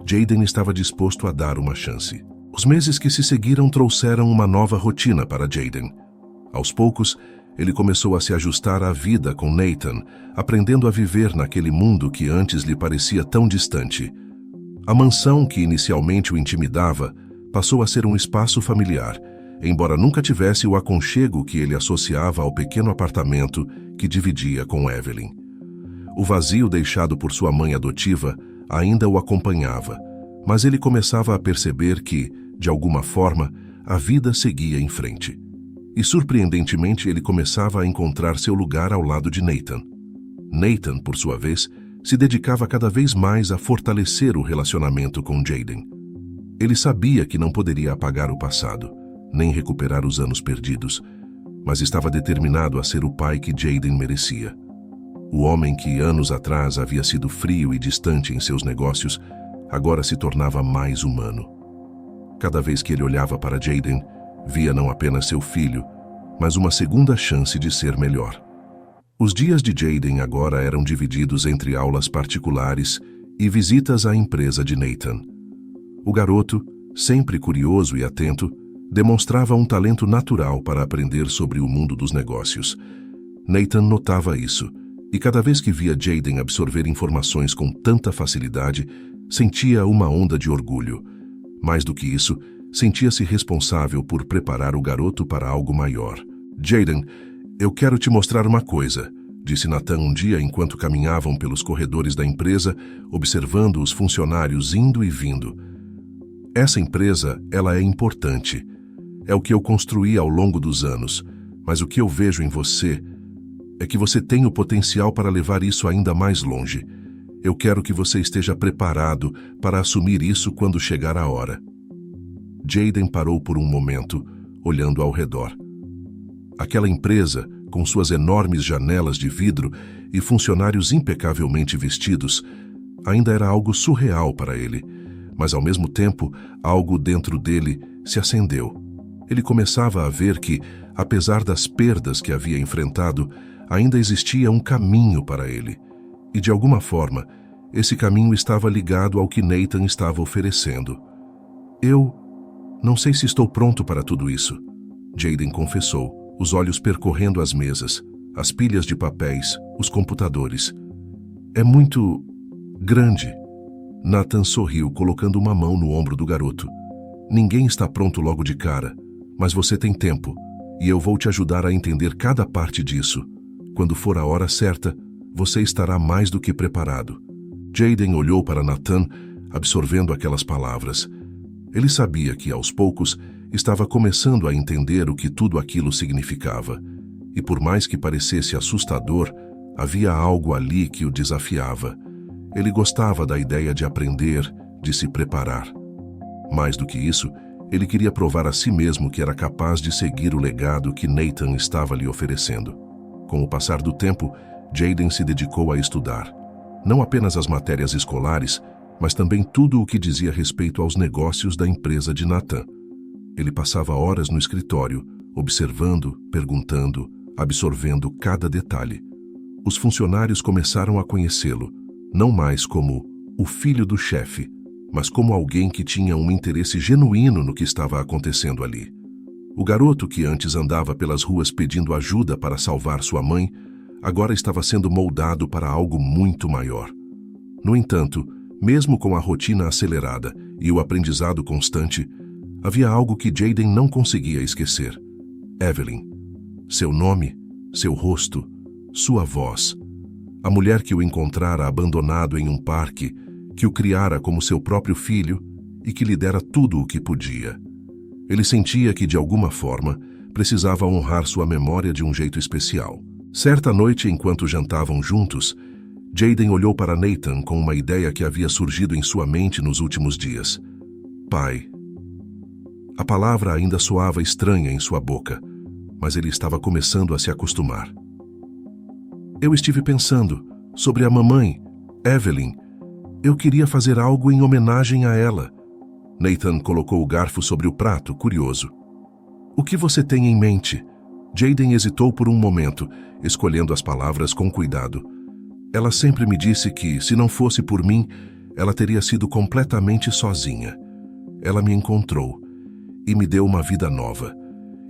A: Jaden estava disposto a dar uma chance. Os meses que se seguiram trouxeram uma nova rotina para Jaden. Aos poucos, ele começou a se ajustar à vida com Nathan, aprendendo a viver naquele mundo que antes lhe parecia tão distante. A mansão que inicialmente o intimidava passou a ser um espaço familiar, embora nunca tivesse o aconchego que ele associava ao pequeno apartamento que dividia com Evelyn. O vazio deixado por sua mãe adotiva ainda o acompanhava, mas ele começava a perceber que, de alguma forma, a vida seguia em frente. E, surpreendentemente, ele começava a encontrar seu lugar ao lado de Nathan. Nathan, por sua vez, se dedicava cada vez mais a fortalecer o relacionamento com Jaden. Ele sabia que não poderia apagar o passado, nem recuperar os anos perdidos, mas estava determinado a ser o pai que Jaden merecia. O homem que anos atrás havia sido frio e distante em seus negócios, agora se tornava mais humano. Cada vez que ele olhava para Jaden, via não apenas seu filho, mas uma segunda chance de ser melhor. Os dias de Jaden agora eram divididos entre aulas particulares e visitas à empresa de Nathan. O garoto, sempre curioso e atento, demonstrava um talento natural para aprender sobre o mundo dos negócios. Nathan notava isso, e cada vez que via Jaden absorver informações com tanta facilidade, sentia uma onda de orgulho. Mais do que isso, sentia-se responsável por preparar o garoto para algo maior. "Jaden, eu quero te mostrar uma coisa", disse Nathan um dia enquanto caminhavam pelos corredores da empresa, observando os funcionários indo e vindo. "Essa empresa, ela é importante. É o que eu construí ao longo dos anos, mas o que eu vejo em você é que você tem o potencial para levar isso ainda mais longe. Eu quero que você esteja preparado para assumir isso quando chegar a hora." Jaden parou por um momento, olhando ao redor. Aquela empresa, com suas enormes janelas de vidro e funcionários impecavelmente vestidos, ainda era algo surreal para ele, mas ao mesmo tempo, algo dentro dele se acendeu. Ele começava a ver que, apesar das perdas que havia enfrentado, ainda existia um caminho para ele. E de alguma forma, esse caminho estava ligado ao que Nathan estava oferecendo. "Eu não sei se estou pronto para tudo isso", Jaden confessou, os olhos percorrendo as mesas, as pilhas de papéis, os computadores. "É muito grande." Nathan sorriu, colocando uma mão no ombro do garoto. "Ninguém está pronto logo de cara, mas você tem tempo, e eu vou te ajudar a entender cada parte disso. Quando for a hora certa, você estará mais do que preparado." Jaden olhou para Nathan, absorvendo aquelas palavras. Ele sabia que, aos poucos, estava começando a entender o que tudo aquilo significava. E por mais que parecesse assustador, havia algo ali que o desafiava. Ele gostava da ideia de aprender, de se preparar. Mais do que isso, ele queria provar a si mesmo que era capaz de seguir o legado que Nathan estava lhe oferecendo. Com o passar do tempo, Jaden se dedicou a estudar. Não apenas as matérias escolares, mas também tudo o que dizia respeito aos negócios da empresa de Nathan. Ele passava horas no escritório, observando, perguntando, absorvendo cada detalhe. Os funcionários começaram a conhecê-lo, não mais como o filho do chefe, mas como alguém que tinha um interesse genuíno no que estava acontecendo ali. O garoto que antes andava pelas ruas pedindo ajuda para salvar sua mãe, agora estava sendo moldado para algo muito maior. No entanto, mesmo com a rotina acelerada e o aprendizado constante, havia algo que Jayden não conseguia esquecer. Evelyn. Seu nome, seu rosto, sua voz. A mulher que o encontrara abandonado em um parque, que o criara como seu próprio filho e que lhe dera tudo o que podia. Ele sentia que, de alguma forma, precisava honrar sua memória de um jeito especial. Certa noite, enquanto jantavam juntos, Jayden olhou para Nathan com uma ideia que havia surgido em sua mente nos últimos dias. Pai. A palavra ainda soava estranha em sua boca, mas ele estava começando a se acostumar. Eu estive pensando sobre a mamãe, Evelyn. Eu queria fazer algo em homenagem a ela. Nathan colocou o garfo sobre o prato, curioso. O que você tem em mente? Jayden hesitou por um momento, escolhendo as palavras com cuidado. Ela sempre me disse que, se não fosse por mim, ela teria sido completamente sozinha. Ela me encontrou e me deu uma vida nova.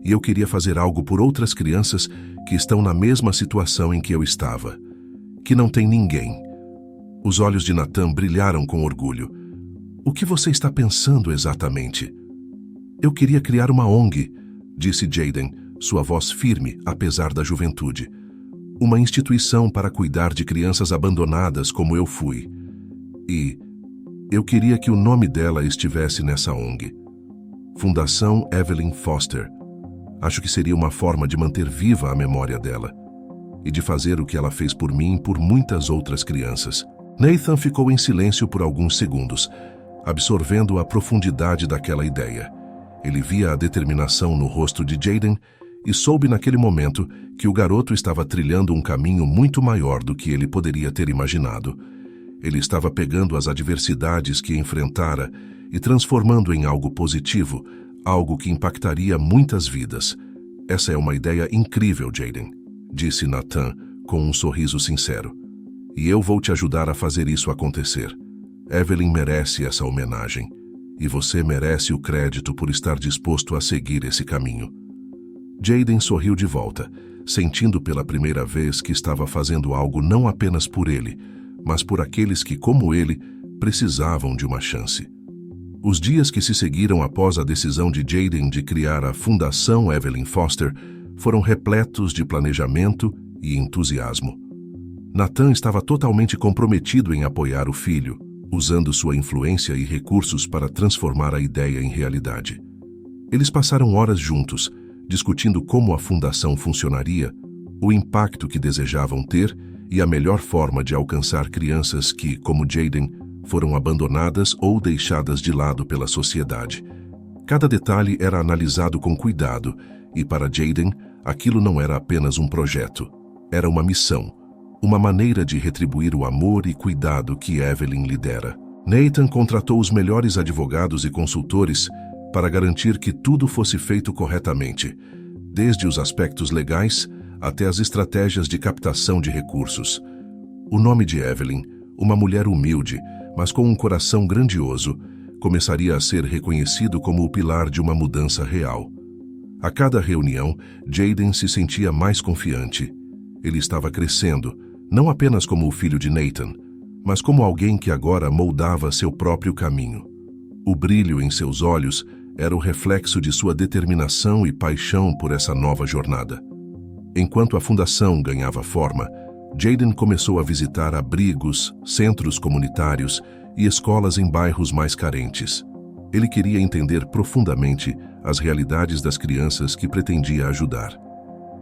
A: E eu queria fazer algo por outras crianças que estão na mesma situação em que eu estava. Que não tem ninguém. Os olhos de Nathan brilharam com orgulho. O que você está pensando exatamente? Eu queria criar uma ONG, disse Jayden, sua voz firme, apesar da juventude. Uma instituição para cuidar de crianças abandonadas como eu fui. E eu queria que o nome dela estivesse nessa ONG. Fundação Evelyn Foster. Acho que seria uma forma de manter viva a memória dela e de fazer o que ela fez por mim e por muitas outras crianças. Nathan ficou em silêncio por alguns segundos, absorvendo a profundidade daquela ideia. Ele via a determinação no rosto de Jayden e soube naquele momento que o garoto estava trilhando um caminho muito maior do que ele poderia ter imaginado. Ele estava pegando as adversidades que enfrentara e transformando em algo positivo, algo que impactaria muitas vidas. Essa é uma ideia incrível, Jayden, disse Nathan com um sorriso sincero. E eu vou te ajudar a fazer isso acontecer. Evelyn merece essa homenagem. E você merece o crédito por estar disposto a seguir esse caminho. Jayden sorriu de volta, sentindo pela primeira vez que estava fazendo algo não apenas por ele, mas por aqueles que, como ele, precisavam de uma chance. Os dias que se seguiram após a decisão de Jayden de criar a Fundação Evelyn Foster foram repletos de planejamento e entusiasmo. Nathan estava totalmente comprometido em apoiar o filho, usando sua influência e recursos para transformar a ideia em realidade. Eles passaram horas juntos, discutindo como a fundação funcionaria, o impacto que desejavam ter e a melhor forma de alcançar crianças que, como Jayden, foram abandonadas ou deixadas de lado pela sociedade. Cada detalhe era analisado com cuidado e, para Jayden, aquilo não era apenas um projeto. Era uma missão, uma maneira de retribuir o amor e cuidado que Evelyn lhe dera. Nathan contratou os melhores advogados e consultores para garantir que tudo fosse feito corretamente, desde os aspectos legais até as estratégias de captação de recursos. O nome de Evelyn, uma mulher humilde, mas com um coração grandioso, começaria a ser reconhecido como o pilar de uma mudança real. A cada reunião, Jayden se sentia mais confiante. Ele estava crescendo, não apenas como o filho de Nathan, mas como alguém que agora moldava seu próprio caminho. O brilho em seus olhos era o reflexo de sua determinação e paixão por essa nova jornada. Enquanto a fundação ganhava forma, Jayden começou a visitar abrigos, centros comunitários e escolas em bairros mais carentes. Ele queria entender profundamente as realidades das crianças que pretendia ajudar.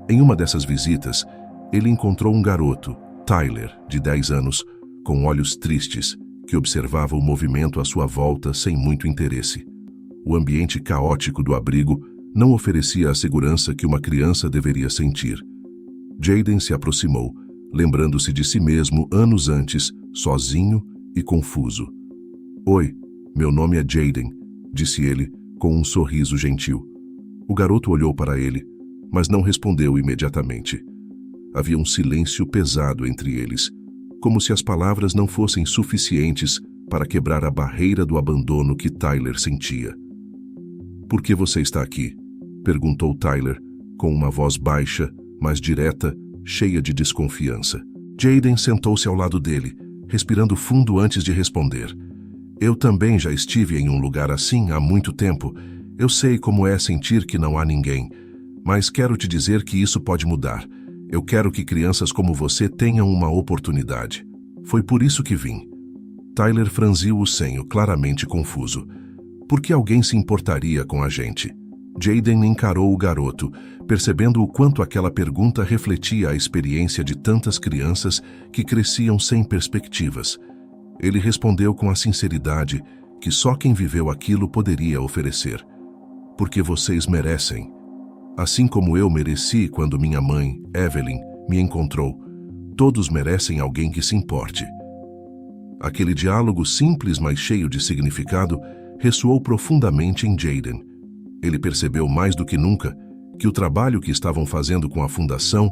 A: Em uma dessas visitas, ele encontrou um garoto, Tyler, de 10 anos, com olhos tristes, que observava o movimento à sua volta sem muito interesse. O ambiente caótico do abrigo não oferecia a segurança que uma criança deveria sentir. Jayden se aproximou, lembrando-se de si mesmo anos antes, sozinho e confuso. "Oi, meu nome é Jaden", disse ele com um sorriso gentil. O garoto olhou para ele, mas não respondeu imediatamente. Havia um silêncio pesado entre eles, como se as palavras não fossem suficientes para quebrar a barreira do abandono que Tyler sentia. "Por que você está aqui?", perguntou Tyler, com uma voz baixa, mas direta, cheia de desconfiança. Jaden sentou-se ao lado dele, respirando fundo antes de responder. "Eu também já estive em um lugar assim há muito tempo. Eu sei como é sentir que não há ninguém, mas quero te dizer que isso pode mudar. Eu quero que crianças como você tenham uma oportunidade. Foi por isso que vim." Tyler franziu o senho, claramente confuso. Por que alguém se importaria com a gente? Jaden encarou o garoto, percebendo o quanto aquela pergunta refletia a experiência de tantas crianças que cresciam sem perspectivas. Ele respondeu com a sinceridade que só quem viveu aquilo poderia oferecer. "Porque vocês merecem. Assim como eu mereci quando minha mãe, Evelyn, me encontrou. Todos merecem alguém que se importe." Aquele diálogo simples, mas cheio de significado, ressoou profundamente em Jaden. Ele percebeu mais do que nunca que o trabalho que estavam fazendo com a fundação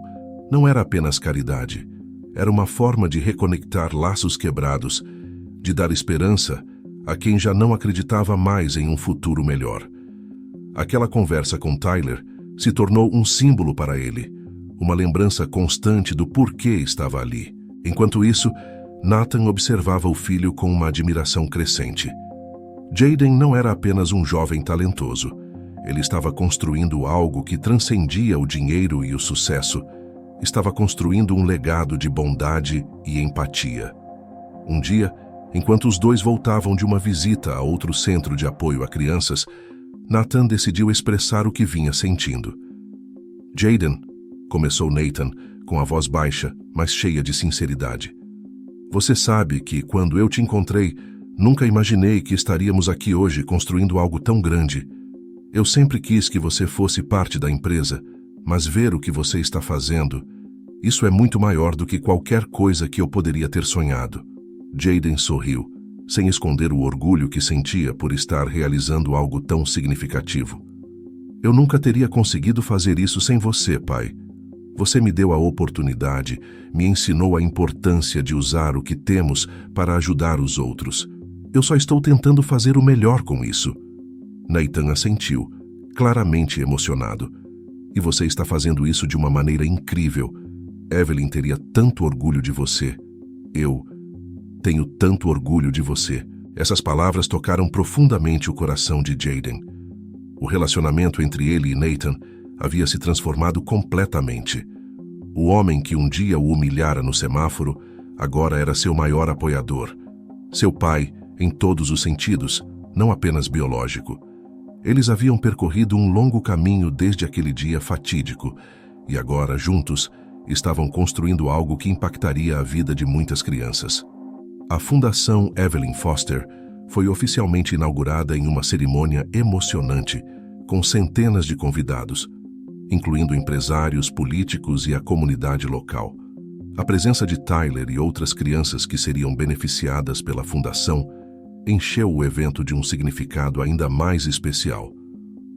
A: não era apenas caridade. Era uma forma de reconectar laços quebrados, de dar esperança a quem já não acreditava mais em um futuro melhor. Aquela conversa com Tyler se tornou um símbolo para ele, uma lembrança constante do porquê estava ali. Enquanto isso, Nathan observava o filho com uma admiração crescente. Jaden não era apenas um jovem talentoso. Ele estava construindo algo que transcendia o dinheiro e o sucesso. Estava construindo um legado de bondade e empatia. Um dia, enquanto os dois voltavam de uma visita a outro centro de apoio a crianças, Nathan decidiu expressar o que vinha sentindo. "Jaden", começou Nathan, com a voz baixa, mas cheia de sinceridade. "Você sabe que, quando eu te encontrei, nunca imaginei que estaríamos aqui hoje construindo algo tão grande. Eu sempre quis que você fosse parte da empresa, mas ver o que você está fazendo, isso é muito maior do que qualquer coisa que eu poderia ter sonhado." Jaden sorriu, sem esconder o orgulho que sentia por estar realizando algo tão significativo. "Eu nunca teria conseguido fazer isso sem você, pai. Você me deu a oportunidade, me ensinou a importância de usar o que temos para ajudar os outros. Eu só estou tentando fazer o melhor com isso." Nathan assentiu, claramente emocionado. "E você está fazendo isso de uma maneira incrível. Evelyn teria tanto orgulho de você. Eu tenho tanto orgulho de você." Essas palavras tocaram profundamente o coração de Jaden. O relacionamento entre ele e Nathan havia se transformado completamente. O homem que um dia o humilhara no semáforo agora era seu maior apoiador. Seu pai, em todos os sentidos, não apenas biológico. Eles haviam percorrido um longo caminho desde aquele dia fatídico e agora, juntos, estavam construindo algo que impactaria a vida de muitas crianças. A Fundação Evelyn Foster foi oficialmente inaugurada em uma cerimônia emocionante, com centenas de convidados, incluindo empresários, políticos e a comunidade local. A presença de Tyler e outras crianças que seriam beneficiadas pela fundação encheu o evento de um significado ainda mais especial.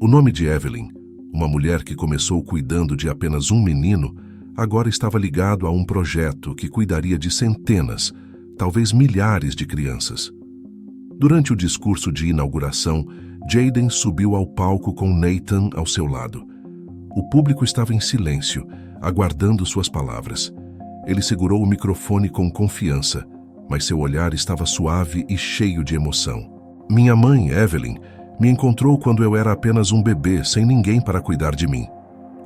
A: O nome de Evelyn, uma mulher que começou cuidando de apenas um menino, agora estava ligado a um projeto que cuidaria de centenas, talvez milhares de crianças. Durante o discurso de inauguração, Jaden subiu ao palco com Nathan ao seu lado. O público estava em silêncio, aguardando suas palavras. Ele segurou o microfone com confiança, mas seu olhar estava suave e cheio de emoção. "Minha mãe, Evelyn, me encontrou quando eu era apenas um bebê, sem ninguém para cuidar de mim",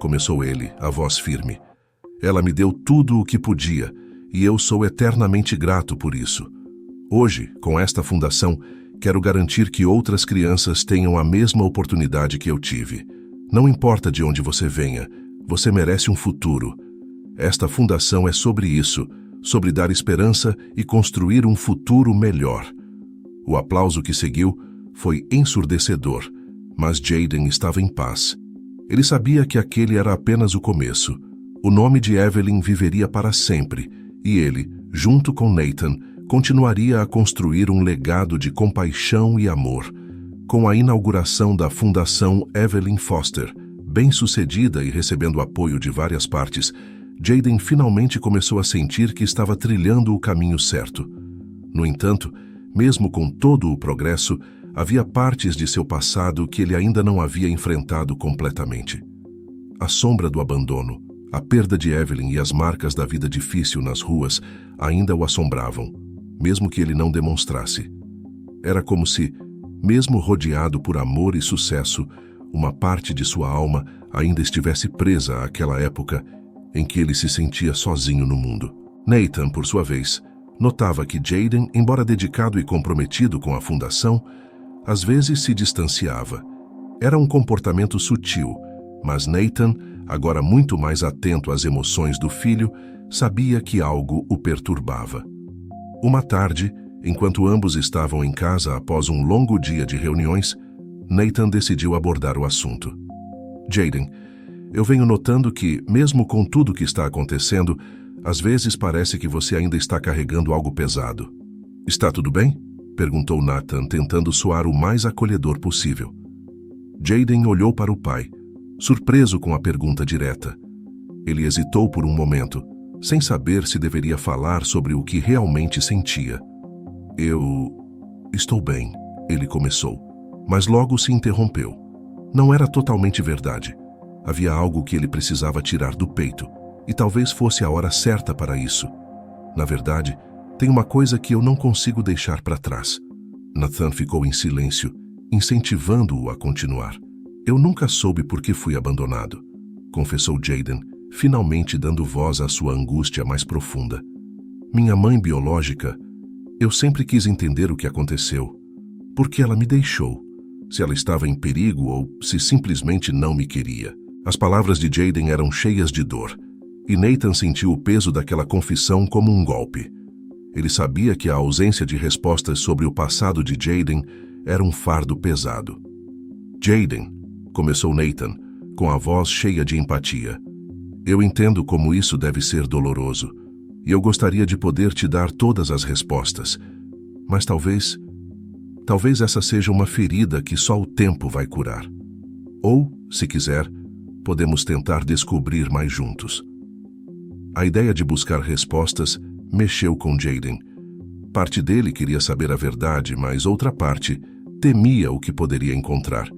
A: começou ele, a voz firme. "Ela me deu tudo o que podia, e eu sou eternamente grato por isso. Hoje, com esta fundação, quero garantir que outras crianças tenham a mesma oportunidade que eu tive. Não importa de onde você venha, você merece um futuro. Esta fundação é sobre isso, sobre dar esperança e construir um futuro melhor." O aplauso que seguiu foi ensurdecedor, mas Jaden estava em paz. Ele sabia que aquele era apenas o começo. O nome de Evelyn viveria para sempre, e ele, junto com Nathan, continuaria a construir um legado de compaixão e amor. Com a inauguração da Fundação Evelyn Foster, bem-sucedida e recebendo apoio de várias partes, Jayden finalmente começou a sentir que estava trilhando o caminho certo. No entanto, mesmo com todo o progresso, havia partes de seu passado que ele ainda não havia enfrentado completamente. A sombra do abandono, a perda de Evelyn e as marcas da vida difícil nas ruas ainda o assombravam, mesmo que ele não demonstrasse. Era como se, mesmo rodeado por amor e sucesso, uma parte de sua alma ainda estivesse presa àquela época em que ele se sentia sozinho no mundo. Nathan, por sua vez, notava que Jayden, embora dedicado e comprometido com a fundação, às vezes se distanciava. Era um comportamento sutil, mas Nathan, agora muito mais atento às emoções do filho, sabia que algo o perturbava. Uma tarde, enquanto ambos estavam em casa após um longo dia de reuniões, Nathan decidiu abordar o assunto. Jayden, eu venho notando que, mesmo com tudo que está acontecendo, às vezes parece que você ainda está carregando algo pesado. Está tudo bem? Perguntou Nathan, tentando soar o mais acolhedor possível. Jayden olhou para o pai, surpreso com a pergunta direta. Ele hesitou por um momento, sem saber se deveria falar sobre o que realmente sentia. Eu estou bem, ele começou, mas logo se interrompeu. Não era totalmente verdade. Havia algo que ele precisava tirar do peito, e talvez fosse a hora certa para isso. Na verdade, tem uma coisa que eu não consigo deixar para trás. Nathan ficou em silêncio, incentivando-o a continuar. Eu nunca soube por que fui abandonado, confessou Jayden, finalmente dando voz à sua angústia mais profunda. Minha mãe biológica, eu sempre quis entender o que aconteceu. Por que ela me deixou? Se ela estava em perigo ou se simplesmente não me queria. As palavras de Jayden eram cheias de dor, e Nathan sentiu o peso daquela confissão como um golpe. Ele sabia que a ausência de respostas sobre o passado de Jayden era um fardo pesado. Jayden, começou Nathan, com a voz cheia de empatia. Eu entendo como isso deve ser doloroso, e eu gostaria de poder te dar todas as respostas, mas talvez essa seja uma ferida que só o tempo vai curar. Ou, se quiser, podemos tentar descobrir mais juntos. A ideia de buscar respostas mexeu com Jayden. Parte dele queria saber a verdade, mas outra parte temia o que poderia encontrar.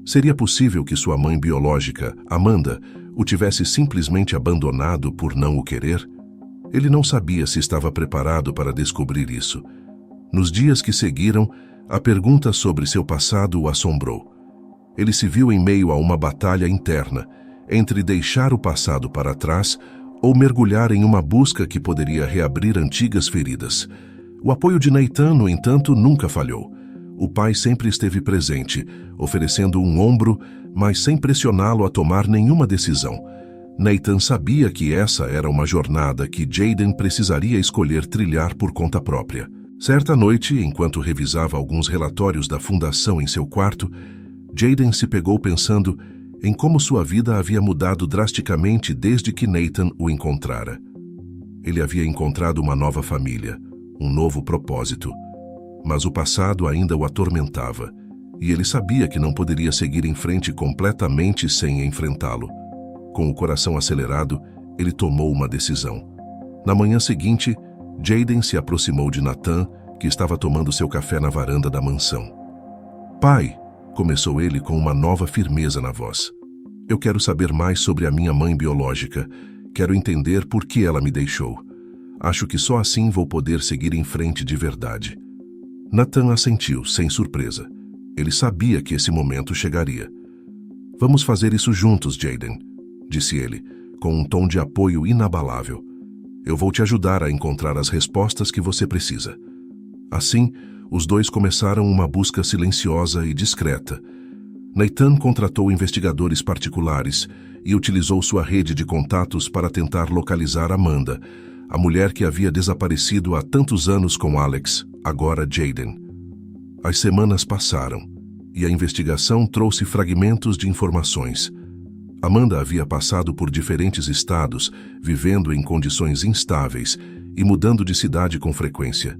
A: Seria possível que sua mãe biológica, Amanda, o tivesse simplesmente abandonado por não o querer? Ele não sabia se estava preparado para descobrir isso. Nos dias que seguiram, a pergunta sobre seu passado o assombrou. Ele se viu em meio a uma batalha interna, entre deixar o passado para trás ou mergulhar em uma busca que poderia reabrir antigas feridas. O apoio de Nathan, no entanto, nunca falhou. O pai sempre esteve presente, oferecendo um ombro, mas sem pressioná-lo a tomar nenhuma decisão. Nathan sabia que essa era uma jornada que Jayden precisaria escolher trilhar por conta própria. Certa noite, enquanto revisava alguns relatórios da fundação em seu quarto, Jayden se pegou pensando em como sua vida havia mudado drasticamente desde que Nathan o encontrara. Ele havia encontrado uma nova família, um novo propósito, mas o passado ainda o atormentava, e ele sabia que não poderia seguir em frente completamente sem enfrentá-lo. Com o coração acelerado, ele tomou uma decisão. Na manhã seguinte, Jayden se aproximou de Nathan, que estava tomando seu café na varanda da mansão. Pai, começou ele com uma nova firmeza na voz. Eu quero saber mais sobre a minha mãe biológica. Quero entender por que ela me deixou. Acho que só assim vou poder seguir em frente de verdade. Nathan assentiu, sem surpresa. Ele sabia que esse momento chegaria. Vamos fazer isso juntos, Jayden, disse ele, com um tom de apoio inabalável. Eu vou te ajudar a encontrar as respostas que você precisa. Assim, os dois começaram uma busca silenciosa e discreta. Nathan contratou investigadores particulares e utilizou sua rede de contatos para tentar localizar Amanda, a mulher que havia desaparecido há tantos anos com Alex, agora Jayden. As semanas passaram e a investigação trouxe fragmentos de informações. Amanda havia passado por diferentes estados, vivendo em condições instáveis e mudando de cidade com frequência.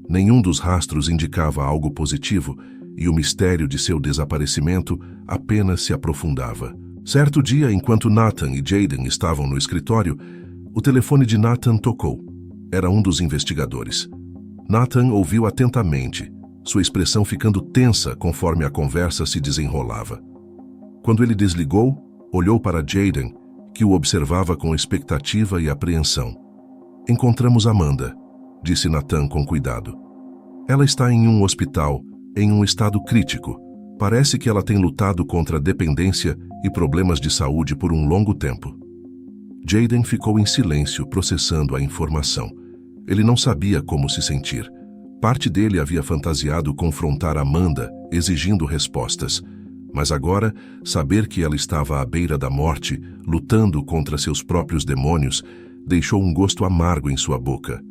A: Nenhum dos rastros indicava algo positivo e o mistério de seu desaparecimento apenas se aprofundava. Certo dia, enquanto Nathan e Jayden estavam no escritório, o telefone de Nathan tocou. Era um dos investigadores. Nathan ouviu atentamente, sua expressão ficando tensa conforme a conversa se desenrolava. Quando ele desligou, olhou para Jayden, que o observava com expectativa e apreensão. "Encontramos Amanda", disse Nathan com cuidado. "Ela está em um hospital, em um estado crítico. Parece que ela tem lutado contra a dependência e problemas de saúde por um longo tempo." Jayden ficou em silêncio, processando a informação. Ele não sabia como se sentir. Parte dele havia fantasiado confrontar Amanda, exigindo respostas. Mas agora, saber que ela estava à beira da morte, lutando contra seus próprios demônios, deixou um gosto amargo em sua boca.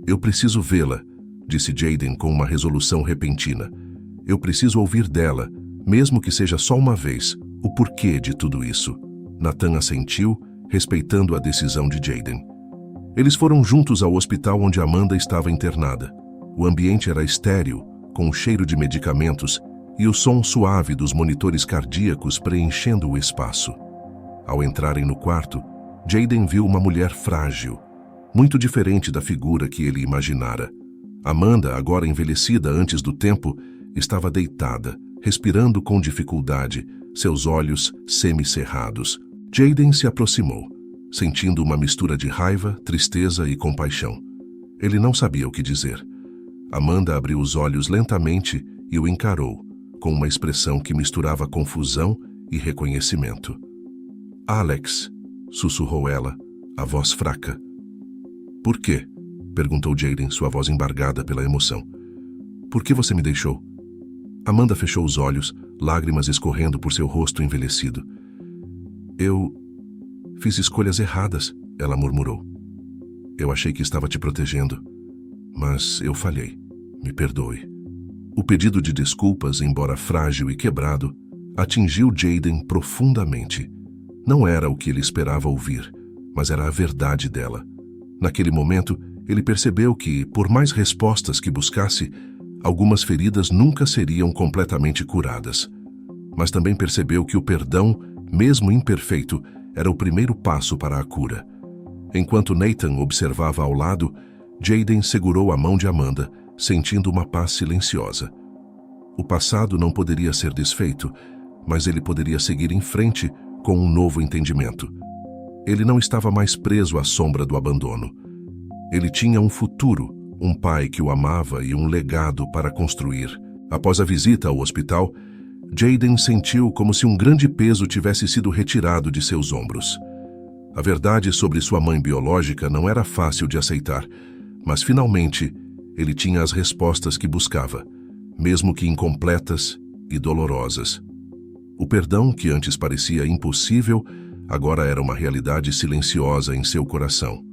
A: "Eu preciso vê-la", disse Jayden com uma resolução repentina. "Eu preciso ouvir dela, mesmo que seja só uma vez, o porquê de tudo isso." Nathan assentiu, respeitando a decisão de Jayden. Eles foram juntos ao hospital onde Amanda estava internada. O ambiente era estéril, com o cheiro de medicamentos e o som suave dos monitores cardíacos preenchendo o espaço. Ao entrarem no quarto, Jayden viu uma mulher frágil, muito diferente da figura que ele imaginara. Amanda, agora envelhecida antes do tempo, estava deitada, respirando com dificuldade, seus olhos semicerrados. Jayden se aproximou, sentindo uma mistura de raiva, tristeza e compaixão. Ele não sabia o que dizer. Amanda abriu os olhos lentamente e o encarou, com uma expressão que misturava confusão e reconhecimento. "Alex", sussurrou ela, a voz fraca. "Por quê?", perguntou Jayden, sua voz embargada pela emoção. "Por que você me deixou?" Amanda fechou os olhos, lágrimas escorrendo por seu rosto envelhecido. "Eu fiz escolhas erradas", ela murmurou. "Eu achei que estava te protegendo, mas eu falhei. Me perdoe." O pedido de desculpas, embora frágil e quebrado, atingiu Jayden profundamente. Não era o que ele esperava ouvir, mas era a verdade dela. Naquele momento, ele percebeu que, por mais respostas que buscasse, algumas feridas nunca seriam completamente curadas. Mas também percebeu que o perdão, mesmo imperfeito, era o primeiro passo para a cura. Enquanto Nathan observava ao lado, Jayden segurou a mão de Amanda, sentindo uma paz silenciosa. O passado não poderia ser desfeito, mas ele poderia seguir em frente com um novo entendimento. Ele não estava mais preso à sombra do abandono. Ele tinha um futuro, um pai que o amava e um legado para construir. Após a visita ao hospital, Jayden sentiu como se um grande peso tivesse sido retirado de seus ombros. A verdade sobre sua mãe biológica não era fácil de aceitar, mas finalmente ele tinha as respostas que buscava, mesmo que incompletas e dolorosas. O perdão, que antes parecia impossível, agora era uma realidade silenciosa em seu coração.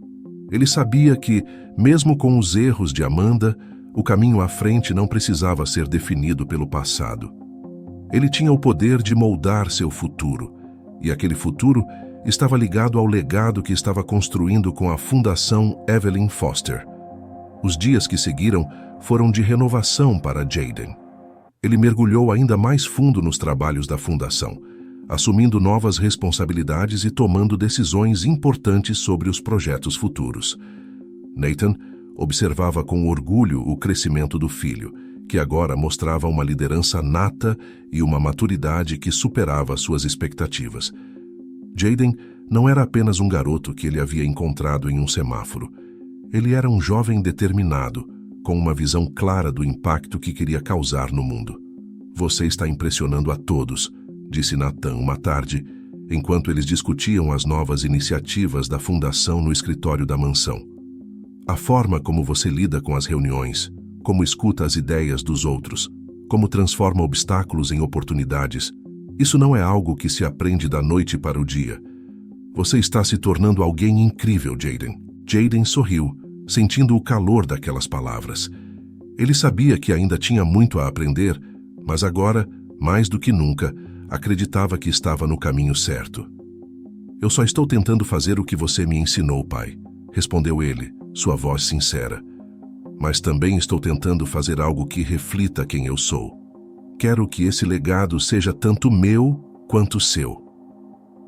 A: Ele sabia que, mesmo com os erros de Amanda, o caminho à frente não precisava ser definido pelo passado. Ele tinha o poder de moldar seu futuro, e aquele futuro estava ligado ao legado que estava construindo com a Fundação Evelyn Foster. Os dias que seguiram foram de renovação para Jayden. Ele mergulhou ainda mais fundo nos trabalhos da Fundação, assumindo novas responsabilidades e tomando decisões importantes sobre os projetos futuros. Nathan observava com orgulho o crescimento do filho, que agora mostrava uma liderança nata e uma maturidade que superava suas expectativas. Jayden não era apenas um garoto que ele havia encontrado em um semáforo. Ele era um jovem determinado, com uma visão clara do impacto que queria causar no mundo. "Você está impressionando a todos", disse Nathan uma tarde, enquanto eles discutiam as novas iniciativas da fundação no escritório da mansão. "A forma como você lida com as reuniões, como escuta as ideias dos outros, como transforma obstáculos em oportunidades, isso não é algo que se aprende da noite para o dia. Você está se tornando alguém incrível, Jayden." Jayden sorriu, sentindo o calor daquelas palavras. Ele sabia que ainda tinha muito a aprender, mas agora, mais do que nunca, acreditava que estava no caminho certo. Eu só estou tentando fazer o que você me ensinou, pai, respondeu ele, sua voz sincera. Mas também estou tentando fazer algo que reflita quem eu sou. Quero que esse legado seja tanto meu quanto seu.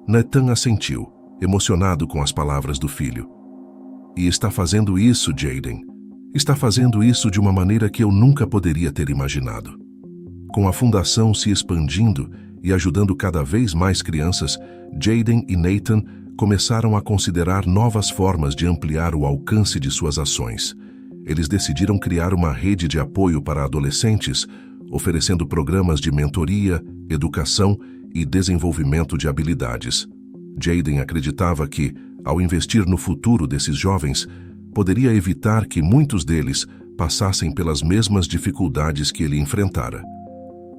A: Nathan assentiu, emocionado com as palavras do filho. E está fazendo isso, Jaden. Está fazendo isso de uma maneira que eu nunca poderia ter imaginado. Com a fundação se expandindo e ajudando cada vez mais crianças, Jaden e Nathan começaram a considerar novas formas de ampliar o alcance de suas ações. Eles decidiram criar uma rede de apoio para adolescentes, oferecendo programas de mentoria, educação e desenvolvimento de habilidades. Jaden acreditava que, ao investir no futuro desses jovens, poderia evitar que muitos deles passassem pelas mesmas dificuldades que ele enfrentara.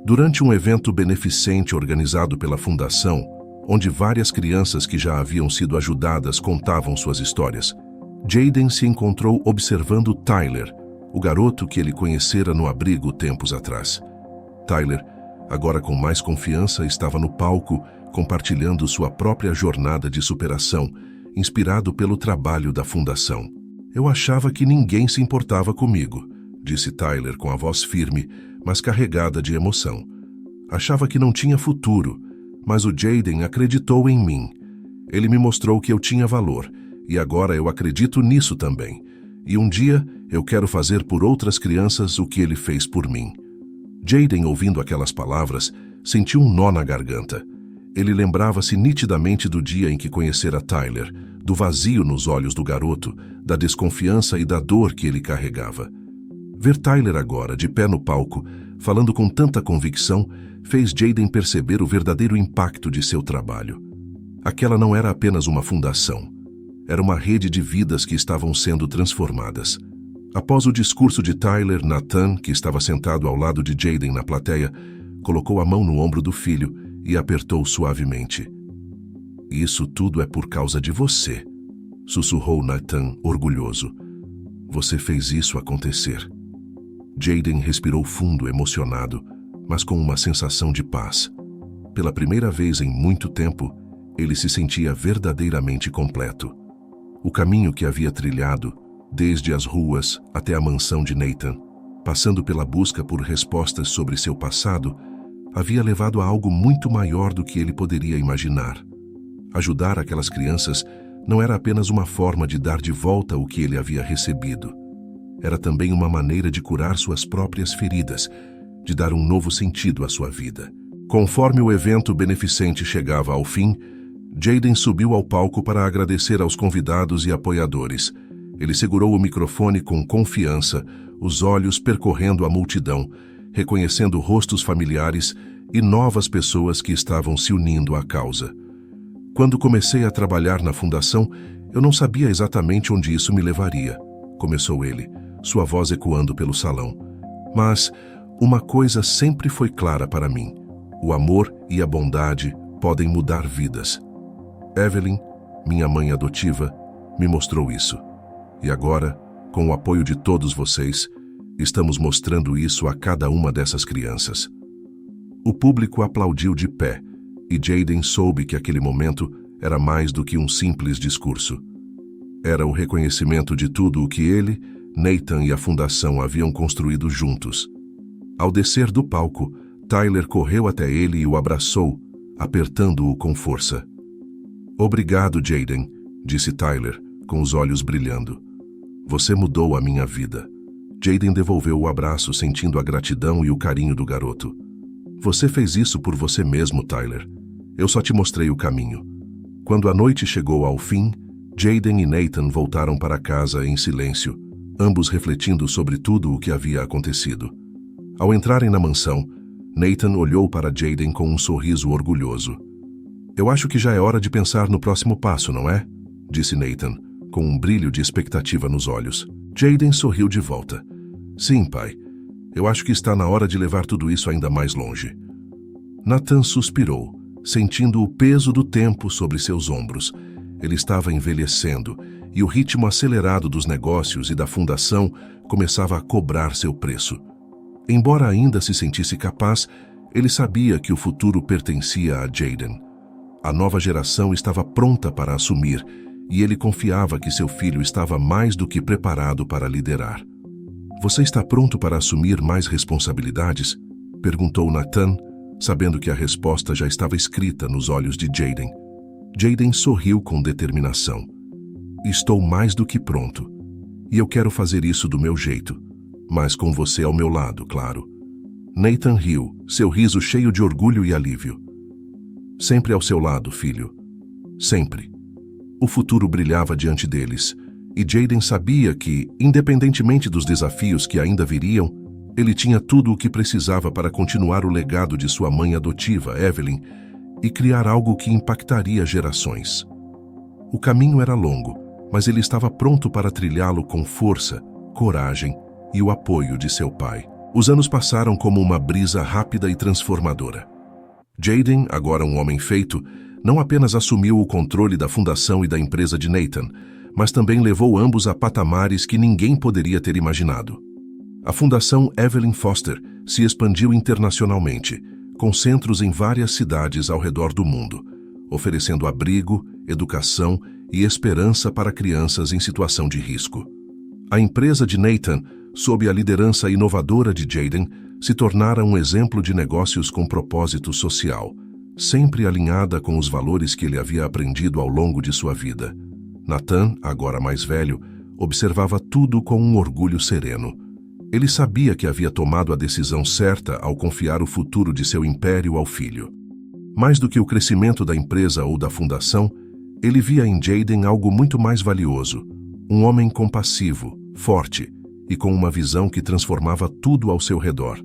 A: Durante um evento beneficente organizado pela Fundação, onde várias crianças que já haviam sido ajudadas contavam suas histórias, Jaden se encontrou observando Tyler, o garoto que ele conhecera no abrigo tempos atrás. Tyler, agora com mais confiança, estava no palco, compartilhando sua própria jornada de superação, inspirado pelo trabalho da Fundação. Eu achava que ninguém se importava comigo, disse Tyler com a voz firme, mas carregada de emoção. Achava que não tinha futuro, mas o Jaden acreditou em mim. Ele me mostrou que eu tinha valor, e agora eu acredito nisso também. E um dia eu quero fazer por outras crianças o que ele fez por mim. Jaden, ouvindo aquelas palavras, sentiu um nó na garganta. Ele lembrava-se nitidamente do dia em que conhecera Tyler, do vazio nos olhos do garoto, da desconfiança e da dor que ele carregava. Ver Tyler agora, de pé no palco, falando com tanta convicção, fez Jaden perceber o verdadeiro impacto de seu trabalho. Aquela não era apenas uma fundação. Era uma rede de vidas que estavam sendo transformadas. Após o discurso de Tyler, Nathan, que estava sentado ao lado de Jaden na plateia, colocou a mão no ombro do filho e apertou suavemente. Isso tudo é por causa de você, sussurrou Nathan, orgulhoso. Você fez isso acontecer. Jaden respirou fundo, emocionado, mas com uma sensação de paz. Pela primeira vez em muito tempo, ele se sentia verdadeiramente completo. O caminho que havia trilhado, desde as ruas até a mansão de Nathan, passando pela busca por respostas sobre seu passado, havia levado a algo muito maior do que ele poderia imaginar. Ajudar aquelas crianças não era apenas uma forma de dar de volta o que ele havia recebido. Era também uma maneira de curar suas próprias feridas, de dar um novo sentido à sua vida. Conforme o evento beneficente chegava ao fim, Jaden subiu ao palco para agradecer aos convidados e apoiadores. Ele segurou o microfone com confiança, os olhos percorrendo a multidão, reconhecendo rostos familiares e novas pessoas que estavam se unindo à causa. Quando comecei a trabalhar na fundação, eu não sabia exatamente onde isso me levaria, começou ele, sua voz ecoando pelo salão. Mas uma coisa sempre foi clara para mim: o amor e a bondade podem mudar vidas. Evelyn, minha mãe adotiva, me mostrou isso. E agora, com o apoio de todos vocês, estamos mostrando isso a cada uma dessas crianças. O público aplaudiu de pé, e Jaden soube que aquele momento era mais do que um simples discurso. Era o reconhecimento de tudo o que ele, Nathan e a Fundação haviam construído juntos. Ao descer do palco, Tyler correu até ele e o abraçou, apertando-o com força. Obrigado, Jaden, disse Tyler, com os olhos brilhando. Você mudou a minha vida. Jaden devolveu o abraço, sentindo a gratidão e o carinho do garoto. Você fez isso por você mesmo, Tyler. Eu só te mostrei o caminho. Quando a noite chegou ao fim, Jaden e Nathan voltaram para casa em silêncio, ambos refletindo sobre tudo o que havia acontecido. Ao entrarem na mansão, Nathan olhou para Jaden com um sorriso orgulhoso. Eu acho que já é hora de pensar no próximo passo, não é? Disse Nathan, com um brilho de expectativa nos olhos. Jaden sorriu de volta. Sim, pai. Eu acho que está na hora de levar tudo isso ainda mais longe. Nathan suspirou, sentindo o peso do tempo sobre seus ombros. Ele estava envelhecendo, e o ritmo acelerado dos negócios e da fundação começava a cobrar seu preço. Embora ainda se sentisse capaz, ele sabia que o futuro pertencia a Jaden. A nova geração estava pronta para assumir, e ele confiava que seu filho estava mais do que preparado para liderar. Você está pronto para assumir mais responsabilidades? Perguntou Nathan, sabendo que a resposta já estava escrita nos olhos de Jaden. Jaden sorriu com determinação. Estou mais do que pronto. E eu quero fazer isso do meu jeito, mas com você ao meu lado, claro. Nathan riu, seu riso cheio de orgulho e alívio. Sempre ao seu lado, filho. Sempre. O futuro brilhava diante deles, e Jaden sabia que, independentemente dos desafios que ainda viriam, ele tinha tudo o que precisava para continuar o legado de sua mãe adotiva, Evelyn, e criar algo que impactaria gerações. O caminho era longo, mas ele estava pronto para trilhá-lo com força, coragem e o apoio de seu pai. Os anos passaram como uma brisa rápida e transformadora. Jaden, agora um homem feito, não apenas assumiu o controle da fundação e da empresa de Nathan, mas também levou ambos a patamares que ninguém poderia ter imaginado. A Fundação Evelyn Foster se expandiu internacionalmente, com centros em várias cidades ao redor do mundo, oferecendo abrigo, educação e esperança para crianças em situação de risco. A empresa de Nathan, sob a liderança inovadora de Jaden, se tornara um exemplo de negócios com propósito social, sempre alinhada com os valores que ele havia aprendido ao longo de sua vida. Nathan, agora mais velho, observava tudo com um orgulho sereno. Ele sabia que havia tomado a decisão certa ao confiar o futuro de seu império ao filho. Mais do que o crescimento da empresa ou da fundação, ele via em Jaden algo muito mais valioso, um homem compassivo, forte e com uma visão que transformava tudo ao seu redor.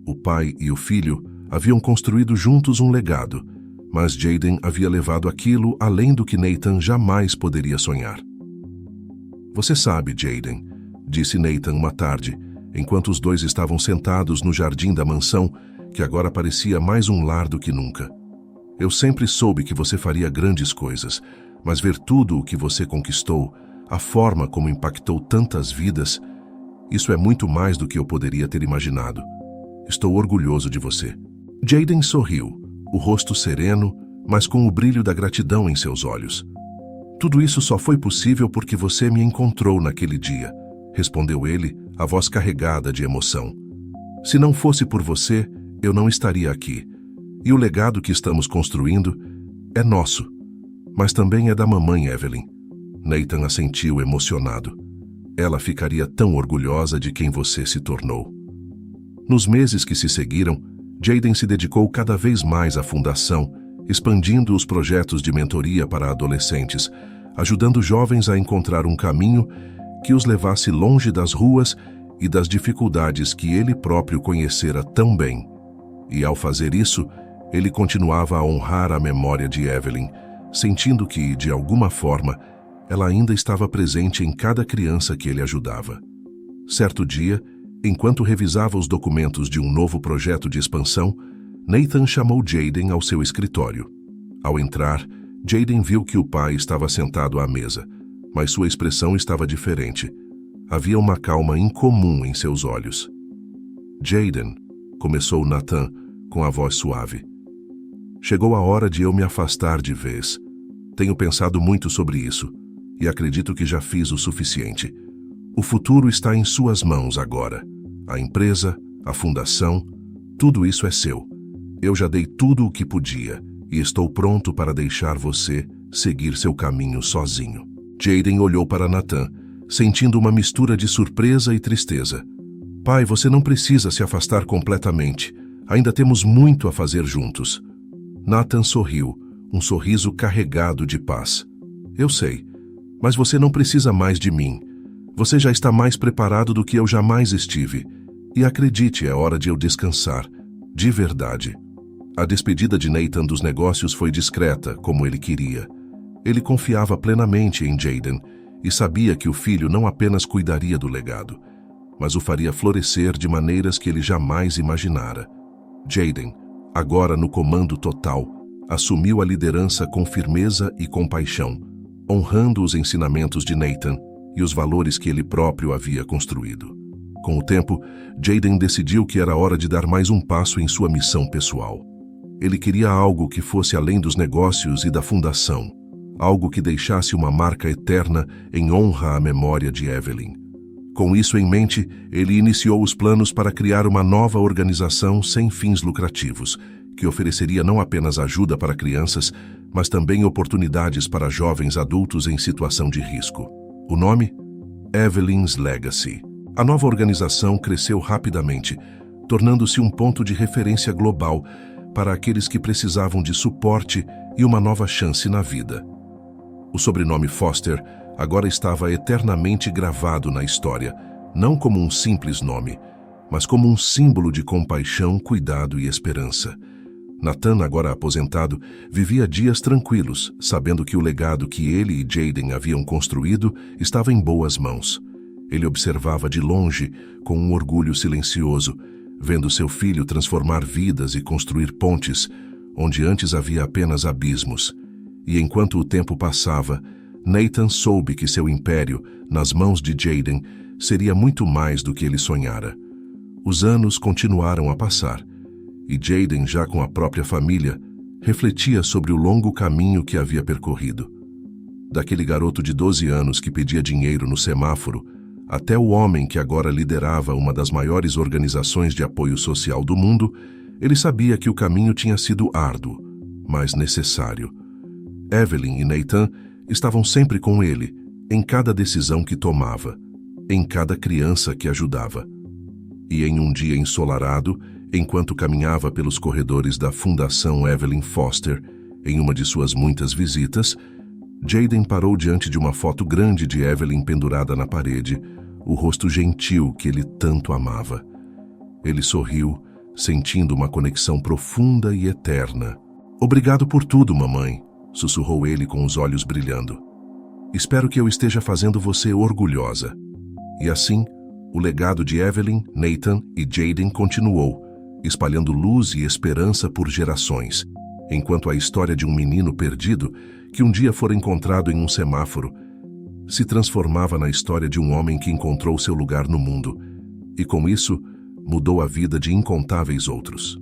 A: O pai e o filho haviam construído juntos um legado, mas Jaden havia levado aquilo além do que Nathan jamais poderia sonhar. Você sabe, Jaden, disse Nathan uma tarde, enquanto os dois estavam sentados no jardim da mansão, que agora parecia mais um lar do que nunca. Eu sempre soube que você faria grandes coisas, mas ver tudo o que você conquistou, a forma como impactou tantas vidas, isso é muito mais do que eu poderia ter imaginado. Estou orgulhoso de você. Jaden sorriu, o rosto sereno, mas com o brilho da gratidão em seus olhos. Tudo isso só foi possível porque você me encontrou naquele dia, respondeu ele, a voz carregada de emoção. Se não fosse por você, eu não estaria aqui. E o legado que estamos construindo é nosso, mas também é da mamãe Evelyn. Nathan assentiu emocionado. Ela ficaria tão orgulhosa de quem você se tornou. Nos meses que se seguiram, Jaden se dedicou cada vez mais à fundação, expandindo os projetos de mentoria para adolescentes, ajudando jovens a encontrar um caminho que os levasse longe das ruas e das dificuldades que ele próprio conhecera tão bem. E ao fazer isso, ele continuava a honrar a memória de Evelyn, sentindo que, de alguma forma, ela ainda estava presente em cada criança que ele ajudava. Certo dia, enquanto revisava os documentos de um novo projeto de expansão, Nathan chamou Jaden ao seu escritório. Ao entrar, Jaden viu que o pai estava sentado à mesa, mas sua expressão estava diferente. Havia uma calma incomum em seus olhos. Jaden, começou Nathan, com a voz suave. Chegou a hora de eu me afastar de vez. Tenho pensado muito sobre isso, e acredito que já fiz o suficiente. O futuro está em suas mãos agora. A empresa, a fundação, tudo isso é seu. Eu já dei tudo o que podia, e estou pronto para deixar você seguir seu caminho sozinho. Jaden olhou para Nathan, sentindo uma mistura de surpresa e tristeza. Pai, você não precisa se afastar completamente. Ainda temos muito a fazer juntos. Nathan sorriu, um sorriso carregado de paz. Eu sei, mas você não precisa mais de mim. Você já está mais preparado do que eu jamais estive. E acredite, é hora de eu descansar. De verdade. A despedida de Nathan dos negócios foi discreta, como ele queria. Ele confiava plenamente em Jaden e sabia que o filho não apenas cuidaria do legado, mas o faria florescer de maneiras que ele jamais imaginara. Jaden, agora no comando total, assumiu a liderança com firmeza e compaixão, honrando os ensinamentos de Nathan e os valores que ele próprio havia construído. Com o tempo, Jaden decidiu que era hora de dar mais um passo em sua missão pessoal. Ele queria algo que fosse além dos negócios e da fundação, algo que deixasse uma marca eterna em honra à memória de Evelyn. Com isso em mente, ele iniciou os planos para criar uma nova organização sem fins lucrativos, que ofereceria não apenas ajuda para crianças, mas também oportunidades para jovens adultos em situação de risco. O nome? Evelyn's Legacy. A nova organização cresceu rapidamente, tornando-se um ponto de referência global para aqueles que precisavam de suporte e uma nova chance na vida. O sobrenome Foster agora estava eternamente gravado na história, não como um simples nome, mas como um símbolo de compaixão, cuidado e esperança. Nathan, agora aposentado, vivia dias tranquilos, sabendo que o legado que ele e Jaden haviam construído estava em boas mãos. Ele observava de longe, com um orgulho silencioso, vendo seu filho transformar vidas e construir pontes, onde antes havia apenas abismos. E enquanto o tempo passava, Nathan soube que seu império, nas mãos de Jaden, seria muito mais do que ele sonhara. Os anos continuaram a passar, e Jaden, já com a própria família, refletia sobre o longo caminho que havia percorrido. Daquele garoto de 12 anos que pedia dinheiro no semáforo, até o homem que agora liderava uma das maiores organizações de apoio social do mundo, ele sabia que o caminho tinha sido árduo, mas necessário. Evelyn e Nathan estavam sempre com ele, em cada decisão que tomava, em cada criança que ajudava. E em um dia ensolarado, enquanto caminhava pelos corredores da Fundação Evelyn Foster, em uma de suas muitas visitas, Jaden parou diante de uma foto grande de Evelyn pendurada na parede, o rosto gentil que ele tanto amava. Ele sorriu, sentindo uma conexão profunda e eterna. "Obrigado por tudo, mamãe", sussurrou ele com os olhos brilhando. "Espero que eu esteja fazendo você orgulhosa." E assim, o legado de Evelyn, Nathan e Jaden continuou, espalhando luz e esperança por gerações, enquanto a história de um menino perdido, que um dia fora encontrado em um semáforo, se transformava na história de um homem que encontrou seu lugar no mundo, e com isso, mudou a vida de incontáveis outros.